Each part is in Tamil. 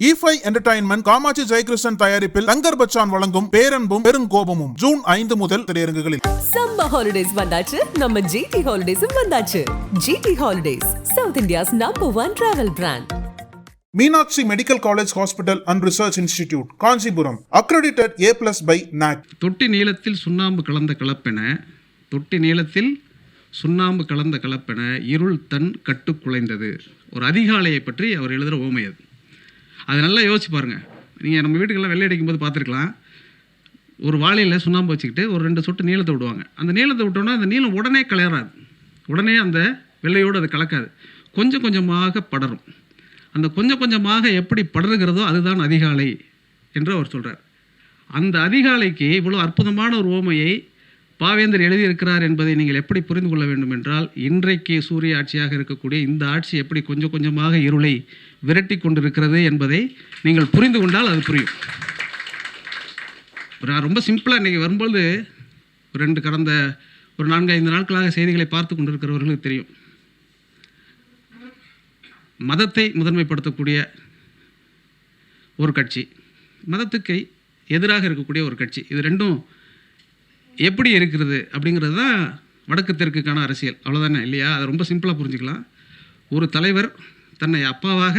E5 என்டர்டைன்மெண்ட் காமாட்சி ஜெயகிருஷ்ணன் தயாரிப்பில் தங்கர் பச்சான் வழங்கும் பேரன்பும் பெருங்கோபமும் ஜூன் 5 முதல் திரையரங்குகளில். சம்மர் ஹாலிடேஸ் வந்தாச்சு, நம்ம GT ஹாலிடேஸும் வந்தாச்சு. GT holidays, south India's #1 travel brand. Meenakshi medical college hospital and research institute, Kanchipuram. Accredited A+ by NAC. தொட்டி நீளத்தில் சுண்ணாம்பு கலந்த கலப்பென இருள் தன் கட்டு குலைந்தது. ஒரு அதிகாலையை பற்றி அவர் எழுதுகிற ஓமை அது நல்லா யோசிச்சு பாருங்கள். நீங்கள் நம்ம வீட்டுக்கெல்லாம் வெள்ளை அடிக்கும்போது பார்த்துருக்கலாம், ஒரு வாளியில் சுண்ணாம்பு வச்சுக்கிட்டு ஒரு 2 சொட்டு நீளத்தை விடுவாங்க. அந்த நீளத்தை விட்டோன்னா அந்த நீளம் உடனே கலராது, உடனே அந்த வெள்ளையோடு அது கலக்காது, கொஞ்சம் கொஞ்சமாக படரும். அந்த கொஞ்சம் கொஞ்சமாக எப்படி படருகிறதோ அதுதான் அதிகாலை என்று அவர் சொல்கிறார். அந்த அதிகாலைக்கு இவ்வளோ அற்புதமான ஒரு ஓமையை பாவேந்தர் எழுதியிருக்கிறார் என்பதை நீங்கள் எப்படி புரிந்து கொள்ள வேண்டும் என்றால், இன்றைக்கு சூரிய ஆட்சியாக இருக்கக்கூடிய இந்த ஆட்சி எப்படி கொஞ்சம் கொஞ்சமாக இருளை விரட்டி கொண்டிருக்கிறது என்பதை நீங்கள் புரிந்து கொண்டால் அது புரியும். நான் ரொம்ப சிம்பிளாக இன்றைக்கி வரும்போது கடந்த ஒரு 4-5 நாட்களாக செய்திகளை பார்த்து கொண்டிருக்கிறவர்களுக்கு தெரியும். மதத்தை முதன்மைப்படுத்தக்கூடிய ஒரு கட்சி, மதத்துக்கு எதிராக இருக்கக்கூடிய ஒரு கட்சி, இது ரெண்டும் எப்படி இருக்கிறது அப்படிங்கிறது தான் வடக்கு தெற்குக்கான அரசியல். அவ்வளோதானே இல்லையா? அதை ரொம்ப சிம்பிளாக புரிஞ்சுக்கலாம். ஒரு தலைவர் தன்னை அப்பாவாக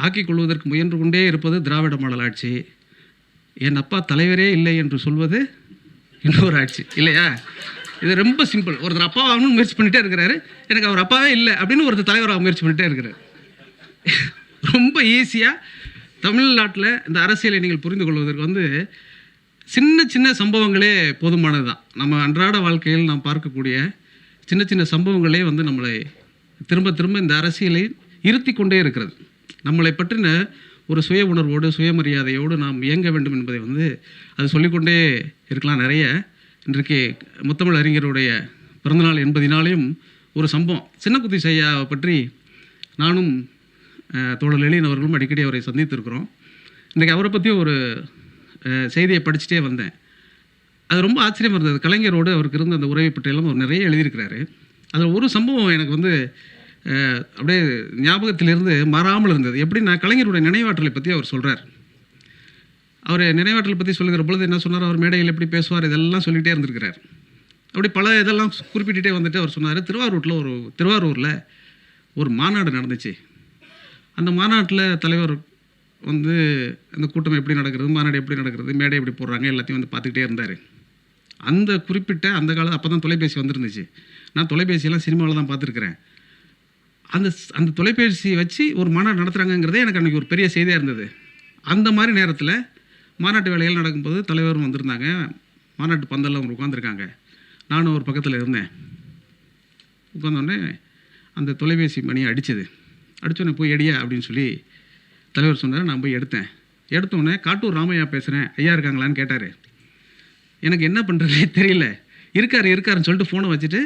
ஆக்கிக் கொள்வதற்கு முயன்று கொண்டே இருப்பது திராவிட மாடல் ஆட்சி. என் அப்பா தலைவரே இல்லை என்று சொல்வது இன்னொரு ஆட்சி, இல்லையா? இது ரொம்ப சிம்பிள். ஒருத்தர் அப்பாவாகணும்னு முயற்சி பண்ணிகிட்டே இருக்கிறாரு, எனக்கு அவர் அப்பாவே இல்லை அப்படின்னு ஒருத்தர் தலைவராக முயற்சி பண்ணிகிட்டே இருக்கிறார். ரொம்ப ஈஸியாக தமிழ்நாட்டில் இந்த அரசியலை நீங்கள் புரிந்து கொள்வதற்கு சின்ன சின்ன சம்பவங்களே போதுமானது தான். நம்ம அன்றாட வாழ்க்கையில் நாம் பார்க்கக்கூடிய சின்ன சின்ன சம்பவங்களே நம்மளை திரும்ப திரும்ப இந்த அரசியலை இருத்தி கொண்டே இருக்கிறது. நம்மளை பற்றின ஒரு சுய உணர்வோடு சுயமரியாதையோடு நாம் இயங்க வேண்டும் என்பதை அது சொல்லிக்கொண்டே இருக்கலாம். நிறைய இன்றைக்கு முத்தமிழ் அறிஞருடைய பிறந்தநாள் என்பதினாலேயும் ஒரு சம்பவம், சின்னக்குத்தி ஐயாவை பற்றி நானும் தோழர் எழியன் அவர்களும் அடிக்கடி அவரை சந்தித்திருக்கிறோம். இன்றைக்கி அவரை பற்றி ஒரு செய்தியை படிச்சுட்டே வந்தேன். அது ரொம்ப ஆச்சரியமாக இருந்தது. கலைஞரோடு அவருக்கு இருந்த அந்த உறவை பற்றியெல்லாம் அவர் நிறைய எழுதியிருக்கிறாரு. அதில் ஒரு சம்பவம் எனக்கு அப்படியே ஞாபகத்திலிருந்து மாறாமல் இருந்தது. எப்படி நான் கலைஞருடைய நினைவாற்றலை பற்றி அவர் சொல்கிறார். அவர் நினைவாற்றலை பற்றி சொல்லுகிற பொழுது என்ன சொன்னார், அவர் மேடையில் எப்படி பேசுவார் இதெல்லாம் சொல்லிகிட்டே இருந்திருக்கிறார். அப்படி பல இதெல்லாம் குறிப்பிட்டுட்டே வந்துட்டு அவர் சொன்னார், திருவாரூரில் ஒரு மாநாடு நடந்துச்சு. அந்த மாநாட்டில் தலைவர் அந்த கூட்டம் எப்படி நடக்கிறது, மாநாடு எப்படி நடக்கிறது, மேடை எப்படி போடுறாங்க எல்லாத்தையும் பார்த்துக்கிட்டே இருந்தார். அந்த குறிப்பிட்ட அந்த காலம் அப்போ தான் தொலைபேசி வந்துருந்துச்சு. நான் தொலைபேசியெல்லாம் சினிமாவில் தான் பார்த்துருக்குறேன். அந்த தொலைபேசியை வச்சு ஒரு மாநாடு நடத்துகிறாங்கங்கிறதே எனக்கு அன்றைக்கி ஒரு பெரிய செய்தியாக இருந்தது. அந்த மாதிரி நேரத்தில் மாநாட்டு வேலைகள் நடக்கும்போது தலைவரும் வந்திருந்தாங்க. மாநாட்டு பந்தலில் அவங்க உட்காந்துருக்காங்க. நானும் ஒரு பக்கத்தில் இருந்தேன். உட்காந்தோடனே அந்த தொலைபேசி மணியை அடித்தோடனே போய் எடியா அப்படின்னு சொல்லி தலைவர் சொன்னார். நான் போய் எடுத்தோடனே காட்டூர் ராமையா பேசுகிறேன், ஐயா இருக்காங்களான்னு கேட்டார். எனக்கு என்ன பண்ணுறதே தெரியல. இருக்காருன்னு சொல்லிட்டு ஃபோனை வச்சுட்டு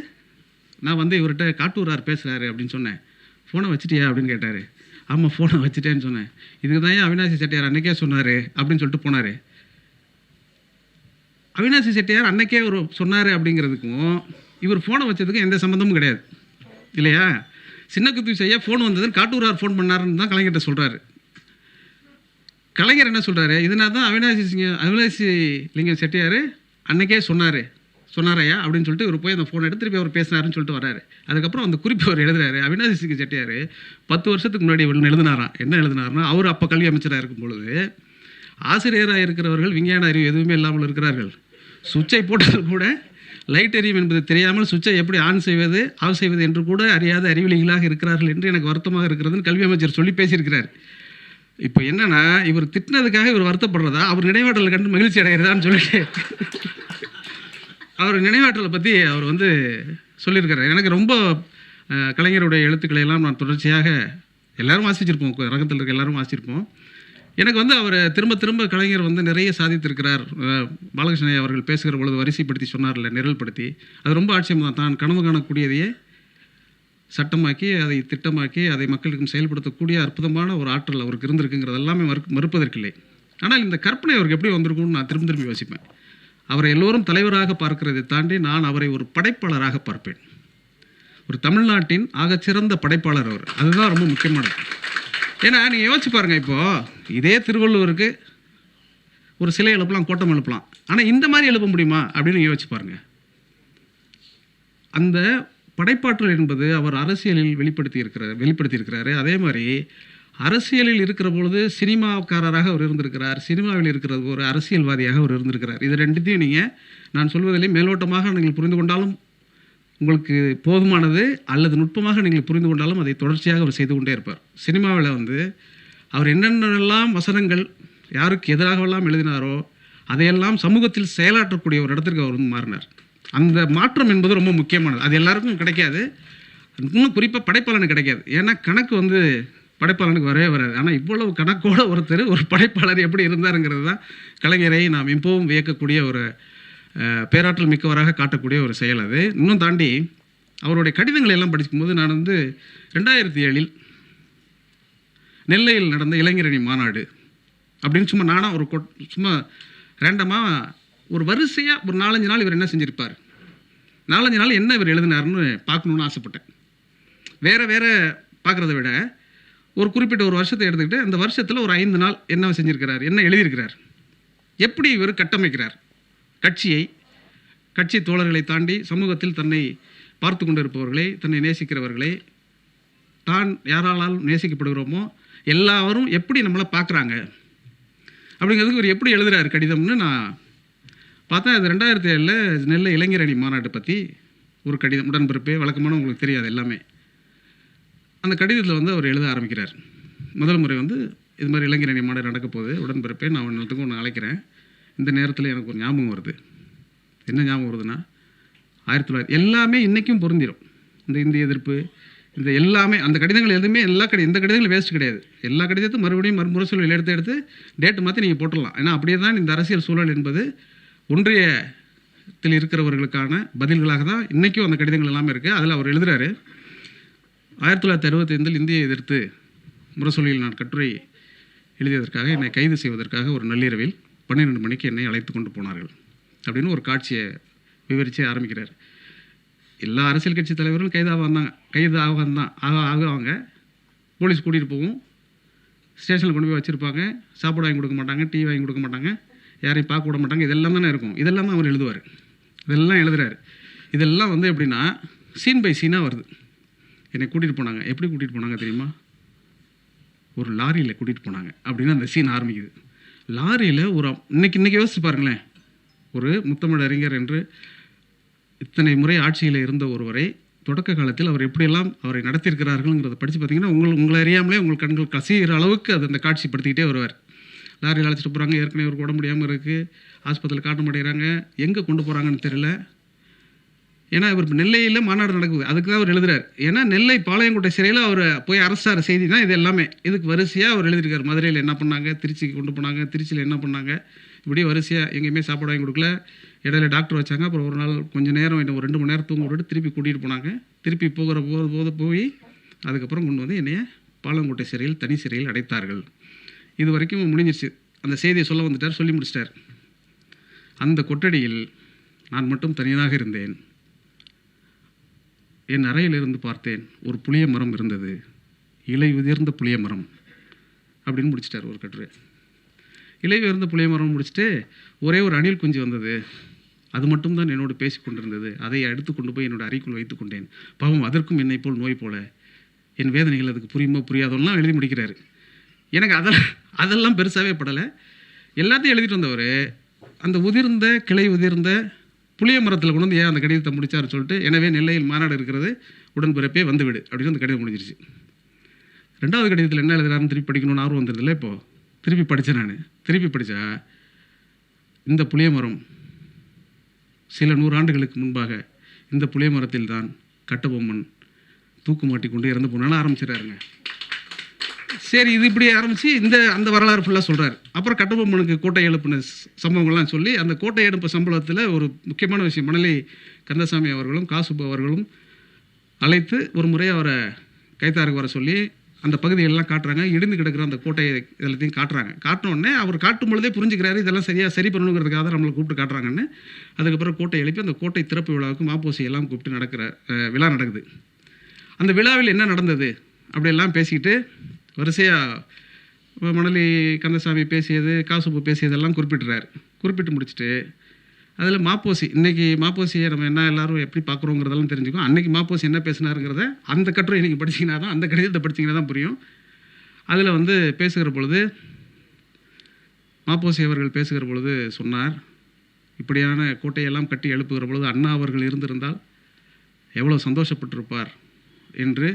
நான் இவர்கிட்ட காட்டூரார் பேசுகிறாரு அப்படின்னு சொன்னேன். ஃபோனை வச்சுட்டியா அப்படின்னு கேட்டார். ஆமாம் ஃபோனை வச்சுட்டேன்னு சொன்னேன். இதுக்கு தான் அவினாசி செட்டியார் அன்றைக்கே சொன்னார் அப்படின்னு சொல்லிட்டு போனார். அவினாசி செட்டியார் அன்றைக்கே ஒரு சொன்னார் அப்படிங்கிறதுக்கும் இவர் ஃபோனை வச்சதுக்கும் எந்த சம்மந்தமும் கிடையாது, இல்லையா? சின்னக்குத்தி செய்ய ஃபோன் வந்ததுன்னு காட்டூரார் ஃபோன் பண்ணாருன்னு தான் கலைஞர்கிட்ட சொல்கிறாரு. கலைஞர் என்ன சொல்கிறாரு, இதனால தான் அவினாசி லிங்கம் செட்டியார் அன்றைக்கே சொன்னாரையா அப்படின்னு சொல்லிட்டு இவர் போய் அந்த ஃபோனை எடுத்து திருப்பி அவர் பேசினாருன்னு சொல்லிட்டு வர்றாரு. அதுக்கப்புறம் அந்த குறிப்பு அவர் எழுதுறாரு. அவினாசி செட்டியார் 10 வருஷத்துக்கு முன்னாடி எழுதினாராம். என்ன எழுதினார்னா, அவர் அப்போ கல்வி அமைச்சராக இருக்கும் பொழுது ஆசிரியராக இருக்கிறவர்கள் விஞ்ஞான அறிவு எதுவுமே இல்லாமல் இருக்கிறார்கள். சுவிட்சை போட்டது கூட லைட் எரியும் என்பது தெரியாமல் சுவிட்சை எப்படி ஆன் செய்வது ஆஃப் செய்வது என்று கூட அறியாத அறிவிலிகளாக இருக்கிறார்கள் என்று எனக்கு வருத்தமாக இருக்கிறதுன்னு கல்வி அமைச்சர் சொல்லி பேசியிருக்கிறார். இப்போ என்னென்னா, இவர் திட்டினதுக்காக இவர் வருத்தப்படுறதா, அவர் நினைவாற்றலை கண்டு மகிழ்ச்சி அடைகிறதான்னு சொல்லிட்டு அவர் நினைவாற்றலை பற்றி அவர் சொல்லியிருக்கிறார். எனக்கு ரொம்ப கலைஞருடைய எழுத்துக்களை எல்லாம் நான் தொடர்ச்சியாக எல்லோரும் வாசிச்சிருப்போம், ரகத்தில் இருக்க எல்லோரும் வாசிச்சிருப்போம். எனக்கு அவர் திரும்ப கலைஞர் நிறைய சாதித்திருக்கிறார். பாலகிருஷ்ணன் அவர்கள் பேசுகிற பொழுது வரிசைப்படுத்தி சொன்னார்ல, நிரல்படுத்தி, அது ரொம்ப ஆட்சியம் தான். தான் கனவு காணக்கூடியதையே சட்டமாக்கி அதை திட்டமாக்கி அதை மக்களுக்கும் செயல்படுத்தக்கூடிய அற்புதமான ஒரு ஆற்றல் அவருக்கு இருந்திருக்குங்கிறது எல்லாமே மறுப்பதற்கில்லை. ஆனால் இந்த கற்பனை அவருக்கு எப்படி வந்திருக்கும்னு நான் திரும்பி யோசிப்பேன். அவரை எல்லோரும் தலைவராக பார்க்கிறதை தாண்டி நான் அவரை ஒரு படைப்பாளராக பார்ப்பேன். ஒரு தமிழ்நாட்டின் ஆகச்சிறந்த படைப்பாளர் அவர். அதுதான் ரொம்ப முக்கியமானது. ஏன்னா நீங்கள் யோசிச்சு பாருங்கள், இப்போது இதே திருவள்ளுவருக்கு ஒரு சிலை எழுப்பலாம், கோட்டம் எழுப்பலாம். ஆனால் இந்த மாதிரி எழுப்ப முடியுமா அப்படின்னு யோசிச்சு பாருங்கள். அந்த படைப்பாற்றல் என்பது அவர் அரசியலில் வெளிப்படுத்தியிருக்கிறாரு. அதே மாதிரி அரசியலில் இருக்கிற பொழுது சினிமாக்காரராக அவர் இருந்திருக்கிறார், சினிமாவில் இருக்கிற ஒரு அரசியல்வாதியாக அவர் இருந்திருக்கிறார். இது ரெண்டுத்தையும் நீங்கள் நான் சொல்வதிலே மேலோட்டமாக நீங்கள் புரிந்து கொண்டாலும் உங்களுக்கு போதுமானது, அல்லது நுட்பமாக நீங்கள் புரிந்து கொண்டாலும் அதை தொடர்ச்சியாக அவர் செய்து கொண்டே இருப்பார். சினிமாவில் அவர் என்னென்னலாம் வசனங்கள் யாருக்கு எதிராகவெல்லாம் எழுதினாரோ அதையெல்லாம் சமூகத்தில் செயலாற்றக்கூடிய ஒரு இடத்திற்கு அவர் மாறினார். அந்த மாற்றம் என்பது ரொம்ப முக்கியமானது. அது எல்லாருக்கும் கிடைக்காது, இன்னும் குறிப்பாக படைப்பாளனுக்கு கிடைக்காது. ஏன்னா கணக்கு படைப்பாளனுக்கு வரவே வராது. ஆனால் இவ்வளவு கணக்கோட ஒரு படைப்பாளர் எப்படி இருந்தாருங்கிறது தான் கலைஞரை நாம் எப்பவும் வியக்கக்கூடிய ஒரு பேராற்றல் மிக்கவராக காட்டக்கூடிய ஒரு செயல். அது இன்னும் தாண்டி அவருடைய கடிதங்களை எல்லாம் படிக்கும்போது நான் 2007 நெல்லையில் நடந்த இளைஞரணி மாநாடு அப்படின்னு சும்மா நானாக சும்மா ரேண்டமாக ஒரு வரிசையாக ஒரு 4-5 நாள் இவர் என்ன செஞ்சுருப்பார், 4-5 நாள் என்ன இவர் எழுதினார்னு பார்க்கணுன்னு ஆசைப்பட்டேன். வேறு பார்க்குறத விட ஒரு குறிப்பிட்ட ஒரு வருஷத்தை எடுத்துக்கிட்டு அந்த வருஷத்தில் ஒரு 5 நாள் என்ன செஞ்சுருக்கிறார், என்ன எழுதியிருக்கிறார், எப்படி இவர் கட்டமைக்கிறார் கட்சி தோழர்களை தாண்டி சமூகத்தில் தன்னை பார்த்து கொண்டிருப்பவர்களை, தன்னை நேசிக்கிறவர்களை, தான் யாரால் நேசிக்கப்படுகிறோமோ எல்லாரும் எப்படி நம்மளை பார்க்குறாங்க அப்படிங்கிறதுக்கு இவர் எப்படி எழுதுகிறார் கடிதம்னு நான் பார்த்தேன். அது 2007 நெல்லை இளைஞரணி மாநாட்டை பற்றி ஒரு கடிதம், உடன்பிறப்பே வழக்கமான உங்களுக்கு தெரியாது எல்லாமே. அந்த கடிதத்தில் அவர் எழுத ஆரம்பிக்கிறார். முதல் முறை இது மாதிரி இளைஞரணி மாநாடு நடக்க போகுது, உடன்பிறப்பே நான் ஒன்று அழைக்கிறேன். இந்த நேரத்தில் எனக்கு ஒரு ஞாபகம் வருது. என்ன ஞாபகம் வருதுன்னா 1900 எல்லாமே இன்றைக்கும் பொருந்திடும். இந்த இந்திய எதிர்ப்பு, இந்த எல்லாமே அந்த கடிதங்கள் எதுவுமே இந்த கடிதங்கள் வேஸ்ட் கிடையாது. எல்லா கடிதத்தையும் மறுபடியும் மறுமுரசொலில் எடுத்து டேட்டு மாற்றி நீங்கள் போட்டுடலாம். ஏன்னா அப்படியே தான் இந்த அரசியல் சூழல் என்பது ஒன்றியத்தில் இருக்கிறவர்களுக்கான பதில்களாக தான் இன்றைக்கும் அந்த கடிதங்கள் எல்லாமே இருக்குது. அதில் அவர் எழுதுகிறாரு, 1965 இந்தியை எதிர்த்து முரசொலியில் நான் கட்டுரை எழுதியதற்காக என்னை கைது செய்வதற்காக ஒரு நள்ளிரவில் 12 மணிக்கு என்னை அழைத்து கொண்டு போனார்கள் அப்படின்னு ஒரு காட்சியை விவரித்து ஆரம்பிக்கிறார். எல்லா அரசியல் கட்சி தலைவர்களும் ஆகுவாங்க. போலீஸ் கூட்டிகிட்டு போகும், ஸ்டேஷனில் கொண்டு போய் வச்சுருப்பாங்க, சாப்பாடு வாங்கி கொடுக்க மாட்டாங்க, டீ வாங்கி கொடுக்க மாட்டாங்க, யாரையும் பார்க்க விட மாட்டாங்க. இதெல்லாம் தானே இருக்கும். இதெல்லாம் தான் அவர் எழுதுவார், இதெல்லாம் எழுதுகிறார். இதெல்லாம் எப்படின்னா சீன் பை சீனாக வருது. என்னை கூட்டிகிட்டு போனாங்க. எப்படி கூட்டிகிட்டு போனாங்க தெரியுமா? ஒரு லாரியில் கூட்டிகிட்டு போனாங்க அப்படின்னு அந்த சீன் ஆரம்பிக்குது. லாரியில் இன்னைக்கு யோசிச்சு பாருங்களேன், ஒரு முத்தமிழ் அறிஞர் என்று இத்தனை முறை ஆட்சியில் இருந்த ஒருவரை தொடக்க காலத்தில் அவர் எப்படியெல்லாம் அவரை நடத்தியிருக்கிறார்கள்ங்கிறத படித்து பார்த்தீங்கன்னா உங்களை அறியாமலே உங்கள் கண்கள் கசிகிற அளவுக்கு அது அந்த காட்சிப்படுத்திக்கிட்டே வருவார். லாரியில் அழைச்சிட்டு போகிறாங்க, ஏற்கனவே ஒரு உடம்பு முடியாமல் இருக்குது, ஆஸ்பத்திரியில் காட்ட மாட்டேங்கிறாங்க, எங்கே கொண்டு போகிறாங்கன்னு தெரியல. ஏன்னா இவர் நெல்லையில் மாநாடு நடக்குது, அதுக்கு தான் அவர் எழுதுகிறார். ஏன்னா நெல்லை பாளையங்கோட்டை சிறையில் அவர் போய் அரசார செய்தி தான் இது எல்லாமே. இதுக்கு வரிசையாக அவர் எழுதியிருக்கார். மதுரையில் என்ன பண்ணாங்க, திருச்சிக்கு கொண்டு போனாங்க, திருச்சியில் என்ன பண்ணாங்க, இப்படி வரிசையாக எங்கேயுமே சாப்பாடு வாங்கி கொடுக்கல, இடையில டாக்டர் வச்சாங்க. அப்புறம் ஒரு நாள் கொஞ்சம் நேரம் ஒரு 2 மணி நேரம் தூங்க விட்டுட்டு திருப்பி கூட்டிகிட்டு போனாங்க. திருப்பி போது போய் அதுக்கப்புறம் கொண்டு என்னைய பாளையங்கோட்டை சிறையில் தனி சிறையில் அடைத்தார்கள். இது வரைக்கும் முடிஞ்சிருச்சு. அந்த செய்தியை சொல்லி முடிச்சிட்டார். அந்த கொட்டடியில் நான் மட்டும் தனியாக இருந்தேன். என் அறையிலிருந்து பார்த்தேன், ஒரு புளிய மரம் இருந்தது, இலை உதிர்ந்த புளிய மரம் அப்படின்னு முடிச்சிட்டார் ஒரு கட்டுரை. இலை உதிர்ந்த புளிய மரம் முடிச்சுட்டு ஒரே ஒரு அணில் குஞ்சு வந்தது, அது மட்டும்தான் என்னோடு பேசி கொண்டிருந்தது, அதை எடுத்து கொண்டு போய் என்னோட அறைக்குள் வைத்து கொண்டேன். பாவம் அதற்கும் என்னை போல் நோய் போல, என் வேதனைகள் அதுக்கு புரியுமோ புரியாதோலாம் எழுதி முடிக்கிறாரு. எனக்கு அதெல்லாம் பெருசாகவே படலை. எல்லாத்தையும் எழுதிட்டு வந்தவர் அந்த கிளை உதிர்ந்த புளிய மரத்தில் கொண்டு ஏன் அந்த கடிதத்தை முடிச்சார் சொல்லிட்டு, எனவே நெல்லையில் மாநாடு இருக்கிறது, உடன்பிறப்பே வந்துவிடு அப்படின்னு அந்த கடிதம் முடிஞ்சிருச்சு. 2வது கடிதத்தில் என்ன எழுதுறாருன்னு திருப்பி படிக்கணும்னு ஆர்வம் வந்துருதில்ல. இப்போது திருப்பி படித்தேன். நான் திருப்பி படித்தா இந்த புளிய மரம் சில 100 ஆண்டுகளுக்கு முன்பாக இந்த புளிய மரத்தில் தான் கட்டபொம்மன் தூக்கு மாட்டிக்கொண்டு இறந்து போனாலும் ஆரம்பிச்சிடறாருங்க. சரி, இது இப்படி ஆரம்பித்து அந்த வரலாறு ஃபுல்லாக சொல்கிறார். அப்புறம் கட்டபொம்மனுக்கு கோட்டை எழுப்பின சம்பவங்கள்லாம் சொல்லி, அந்த கோட்டை எழுப்பு சம்பவத்தில் ஒரு முக்கியமான விஷயம், மணலி கந்தசாமி அவர்களும் காசுப்பு அவர்களும் அழைத்து ஒரு முறை அவரை கைத்தாருக்கு வர சொல்லி அந்த பகுதிகளெல்லாம் காட்டுறாங்க. இடிந்து கிடக்கிற அந்த கோட்டையை எல்லாத்தையும் காட்டுறாங்க. காட்டினோடனே அவர் காட்டும் பொழுதே புரிஞ்சுக்கிறாரு, இதெல்லாம் சரி பண்ணணுங்கிறதுக்காக தான் நம்மளை கூப்பிட்டு காட்டுறாங்கன்னு. அதுக்கப்புறம் கோட்டை எழுப்பி அந்த கோட்டை திறப்பு விழாவுக்கு மாப்போசி எல்லாம் கூப்பிட்டு விழா நடக்குது. அந்த விழாவில் என்ன நடந்தது அப்படியெல்லாம் பேசிக்கிட்டு வரிசையாக மணலி கந்தசாமி பேசியது, காசுப்பு பேசியதெல்லாம் குறிப்பிட்டுறாரு. குறிப்பிட்டு முடிச்சுட்டு அதில் மாப்போசி, இன்றைக்கி மாப்போசியை நம்ம என்ன எல்லோரும் எப்படி பார்க்குறோங்கிறதெல்லாம் தெரிஞ்சுக்கும். அன்றைக்கி மாப்போசி என்ன பேசினாருங்கிறத அந்த கட்டுரை நீங்கள் படிச்சிங்கன்னா தான், அந்த கடிதத்தை படிச்சிங்கன்னா தான் புரியும். அதில் வந்து பேசுகிற பொழுது மாப்போசி அவர்கள் பேசுகிற பொழுது சொன்னார், இப்படியான கோட்டையெல்லாம் கட்டி எழுப்புகிற பொழுது அண்ணா அவர்கள் இருந்திருந்தால் எவ்வளோ சந்தோஷப்பட்டிருப்பார் என்று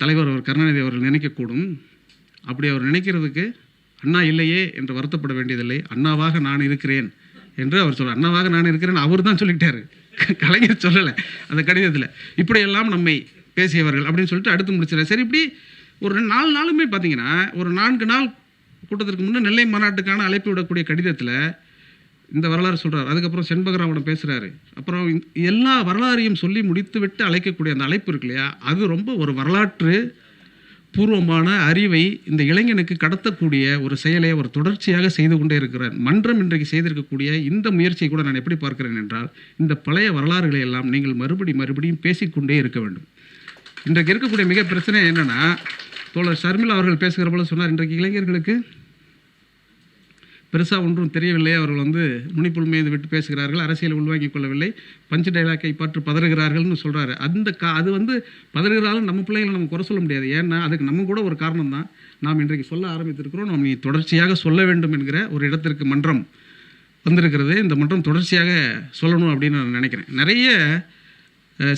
தலைவர் அவர் கருணாநிதி அவர்கள் நினைக்கக்கூடும். அப்படி அவர் நினைக்கிறதுக்கு அண்ணா இல்லையே என்று வருத்தப்பட வேண்டியதில்லை, அண்ணாவாக நான் இருக்கிறேன் என்று அவர் சொல்கிறார். அண்ணாவாக நான் இருக்கிறேன் அவர் தான் சொல்லிட்டாரு, கலைஞர் சொல்லலை அந்த கடிதத்தில். இப்படியெல்லாம் நம்மை பேசியவர்கள் அப்படின்னு சொல்லிட்டு அடுத்து முடிச்சிடறேன். சரி, இப்படி ஒரு 4 நாளுமே பார்த்தீங்கன்னா, ஒரு 4 நாள் கூட்டத்திற்கு முன்னே நெல்லை மாநாட்டுக்கான அழைப்பு விடக்கூடிய கடிதத்தில் இந்த வரலாறு சொல்கிறார். அதுக்கப்புறம் செண்பகராமன் பேசுகிறாரு. அப்புறம் எல்லா வரலாறையும் சொல்லி முடித்து விட்டு அழைக்கக்கூடிய அந்த அழைப்பு இருக்கு இல்லையா, அது ரொம்ப ஒரு வரலாற்று பூர்வமான அறிவை இந்த இளைஞனுக்கு கடத்தக்கூடிய ஒரு செயலை அவர் தொடர்ச்சியாக செய்து கொண்டே இருக்கிறார். மன்றம் இன்றைக்கு செய்திருக்கக்கூடிய இந்த முயற்சியை கூட நான் எப்படி பார்க்கிறேன் என்றால், இந்த பழைய வரலாறுகளை எல்லாம் நீங்கள் மறுபடியும் பேசிக்கொண்டே இருக்க வேண்டும். இன்றைக்கு இருக்கக்கூடிய மிக பிரச்சனை என்னென்னா, தோழர் ஷர்மிளா அவர்கள் பேசுகிற போல சொன்னார், இன்றைக்கு இளைஞர்களுக்கு பெருசாக ஒன்றும் தெரியவில்லை, அவர்கள் வந்து நுனிப்புல் மீது விட்டு பேசுகிறார்கள், அரசியல் உள்வாங்கிக் கொள்ளவில்லை, பஞ்சு டைலாக்கை பற்று பதறுகிறார்கள்னு சொல்கிறாரு. அது வந்து பதறுகிறாலும் நம்ம பிள்ளைகளை நம்ம குறை சொல்ல முடியாது. ஏன்னா அதுக்கு நம்ம கூட ஒரு காரணம் தான். நாம் இன்றைக்கு சொல்ல ஆரம்பித்திருக்கிறோம், நாம் நீ தொடர்ச்சியாக சொல்ல வேண்டும் என்கிற ஒரு இடத்திற்கு மன்றம் வந்திருக்கிறது. இந்த மன்றம் தொடர்ச்சியாக சொல்லணும் அப்படின்னு நான் நினைக்கிறேன். நிறைய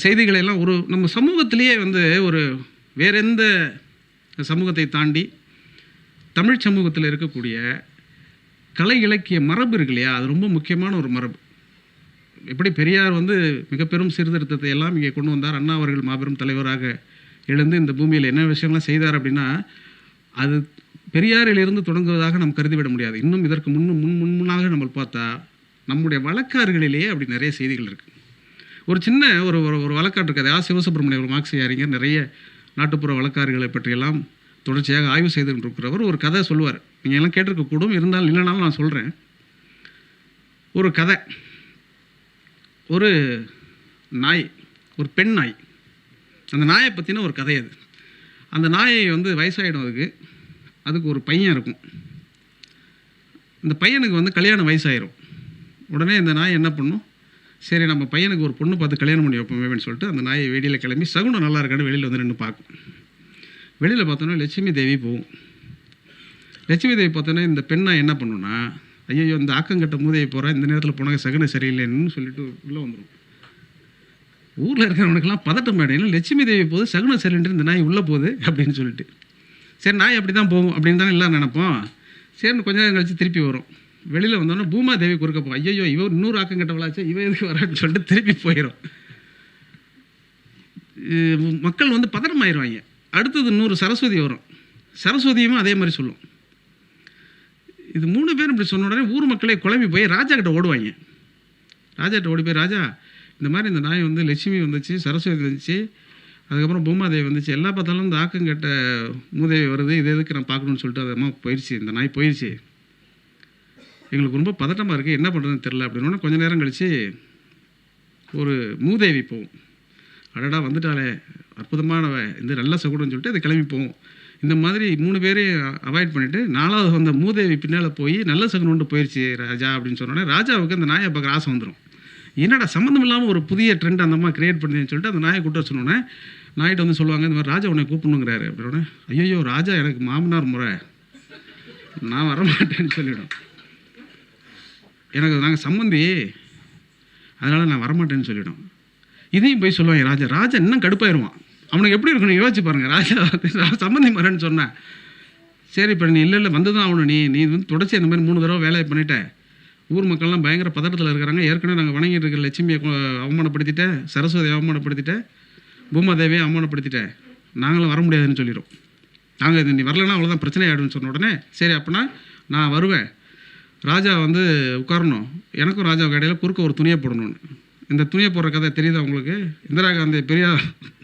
செய்திகளை எல்லாம் நம்ம சமூகத்திலேயே வந்து வேற எந்த சமூகத்தை தாண்டி தமிழ் சமூகத்தில் இருக்கக்கூடிய கலை இலக்கிய மரபு இருக்கு இல்லையா, அது ரொம்ப முக்கியமான ஒரு மரபு. எப்படி பெரியார் வந்து மிக பெரும் சீர்திருத்தத்தை எல்லாம் இங்கே கொண்டு வந்தார், அண்ணா அவர்கள் மாபெரும் தலைவராக எழுந்து இந்த பூமியில் என்ன விஷயங்கள்லாம் செய்தார் அப்படின்னா, அது பெரியாரிலிருந்து தொடங்குவதாக நாம் கருதிவிட முடியாது. இன்னும் இதற்கு முன்னாக நம்ம பார்த்தா நம்முடைய வழக்காறுகளிலேயே அப்படி நிறைய செய்திகள் இருக்குது. ஒரு சின்ன ஒரு வழக்காட்டு இருக்காது. சிவசுப்ரமணியம் ஒரு மார்க்சிய அறிஞர் நிறைய நாட்டுப்புற வழக்காறுகளை பற்றியெல்லாம் தொடர்ச்சியாக ஆய்வு செய்து கொண்டிருக்கிறவர் ஒரு கதை சொல்லுவார். நீங்கள் எல்லாம் கேட்டிருக்கக்கூடும், இருந்தாலும் இல்லைனாலும் நான் சொல்கிறேன். ஒரு கதை, ஒரு நாய், ஒரு பெண் நாய், அந்த நாயை பற்றின ஒரு கதை. அது அந்த நாயை வந்து வயசாகிடும், அதுக்கு ஒரு பையன் இருக்கும். இந்த பையனுக்கு வந்து கல்யாண வயசாயிரும். உடனே இந்த நாய் என்ன பண்ணும், சரி நம்ம பையனுக்கு ஒரு பொண்ணு பார்த்து கல்யாணம் பண்ணி வைப்போமேன்னு சொல்லிட்டு அந்த நாயை வெளியில் கிளம்பி சகுனம் நல்லா இருக்கான்னு வெளியில் வந்து நின்று பார்க்கும். வெளியில் பார்த்தோன்னா லட்சுமி தேவி போகும். லட்சுமி தேவி பார்த்தோன்னா இந்த பெண்ணை என்ன பண்ணுன்னா, ஐயோ இந்த ஆக்கங்கட்ட மூதையை போகிறேன், இந்த நேரத்தில் போனாங்க சகுனம் சரியில்லைன்னு சொல்லிட்டு உள்ளே வந்துடும். ஊரில் இருக்கிறவனுக்கெல்லாம் பதட்டம் மேடையில் லட்சுமி தேவி போகுது, சகுனம் சரியில்லை, இந்த நாய் உள்ளே போகுது அப்படின்னு சொல்லிட்டு. சரி நாய் அப்படி தான் போகும் அப்படின்னு தானே எல்லாம் நினைப்போம். சரின்னு கொஞ்ச நேரம் கழித்து திருப்பி வரும். வெளியில் வந்தோன்னா பூமாதேவி குறுக்க போகும். ஐயோ இவன் 100 ஆக்கங்கட்டவளாச்சு, இவன் எதுக்கு வரான்னு சொல்லிட்டு திருப்பி போயிடும். மக்கள் வந்து பதட்டமாயிருவாங்க. அடுத்தது 100 சரஸ்வதி வரும். சரஸ்வதியும் அதே மாதிரி சொல்லும். இது 3 பேரும் இப்படி சொன்ன உடனே ஊர் மக்களே குழம்பி போய் ராஜா கிட்ட ஓடுவாங்க. ராஜாகிட்ட ஓடி போய், ராஜா இந்த மாதிரி இந்த நாய் வந்து லட்சுமி வந்துச்சு, சரஸ்வதி வந்துச்சு, அதுக்கப்புறம் பூமாதேவி வந்துச்சு, எல்லா பார்த்தாலும் இந்த ஆக்கங்கட்ட மூதேவி வருது, இது எதுக்கு நான் பார்க்கணுன்னு சொல்லிட்டு அது அம்மா போயிடுச்சு, இந்த நாய் போயிடுச்சு, எங்களுக்கு ரொம்ப பதட்டமாக இருக்குது, என்ன பண்ணுறதுன்னு தெரில அப்படின்னு. கொஞ்சம் நேரம் கழித்து ஒரு மூதேவி போகும். அடடா வந்துட்டாலே அற்புதமானவ, இந்த நல்ல சகுடம்னு சொல்லிட்டு அது கிளம்பி போகும். இந்த மாதிரி 3 பேரையும் அவாய்ட் பண்ணிவிட்டு 4வது வந்த மூதேவி பின்னால் போய் நல்ல சகுனம்னு போயிடுச்சு ராஜா அப்படின்னு சொன்னோடனே ராஜாவுக்கு அந்த நாயை பார்க்குற ஆசை வந்துடும். என்னடா சம்மந்தம் இல்லாமல் ஒரு புதிய ட்ரெண்ட் அந்த அம்மா கிரியேட் பண்ணுதுன்னு சொல்லிட்டு அந்த நாயை கூட்ட சொன்னோன்னே நாய்கிட்ட வந்து சொல்லுவாங்க, இந்த மாதிரி ராஜா உன்னை கூப்பிடணுங்கிறாரு அப்படின்னோடனே, ஐயோ ராஜா எனக்கு மாமனார் முறை, நான் வரமாட்டேன்னு சொல்லிவிடும். எனக்கு நாங்கள் சம்மந்தி, அதனால் நான் வரமாட்டேன்னு சொல்லிவிடும். இதையும் போய் சொல்லுவாங்க ராஜா. ராஜா இன்னும் கடுப்பாயிருவான். அவனுக்கு எப்படி இருக்கணும் யோசிச்சு பாருங்கள். ராஜா சம்மந்தி மரேன்னு சொன்னேன். சரி இப்போ நீ இல்லை வந்து தான் ஆகணும், நீ வந்து தொடச்சி இந்த மாதிரி 3 தடவை வேலையை பண்ணிட்டேன், ஊர் மக்கள்லாம் பயங்கர பதட்டத்தில் இருக்கிறாங்க, ஏற்கனவே நாங்கள் வணங்கிட்டு இருக்கிற லட்சுமியை அவமானப்படுத்திட்டேன், சரஸ்வதியை அவமானப்படுத்திட்டேன், பூமாதேவியை அவமானப்படுத்திட்டேன், நாங்களும் வர முடியாதுன்னு சொல்லிடும். நாங்கள் நீ வரலன்னா அவ்வளோதான் பிரச்சனை ஆகிடும்னு சொன்ன உடனே சரி அப்படின்னா நான் வருவேன், ராஜா வந்து உட்காரணும், எனக்கும் ராஜாவுக்கு இடையில குறுக்க ஒரு துணியை போடணும்னு. இந்த துணியை போடுற கதை தெரியுதா உங்களுக்கு? இந்திரா காந்தி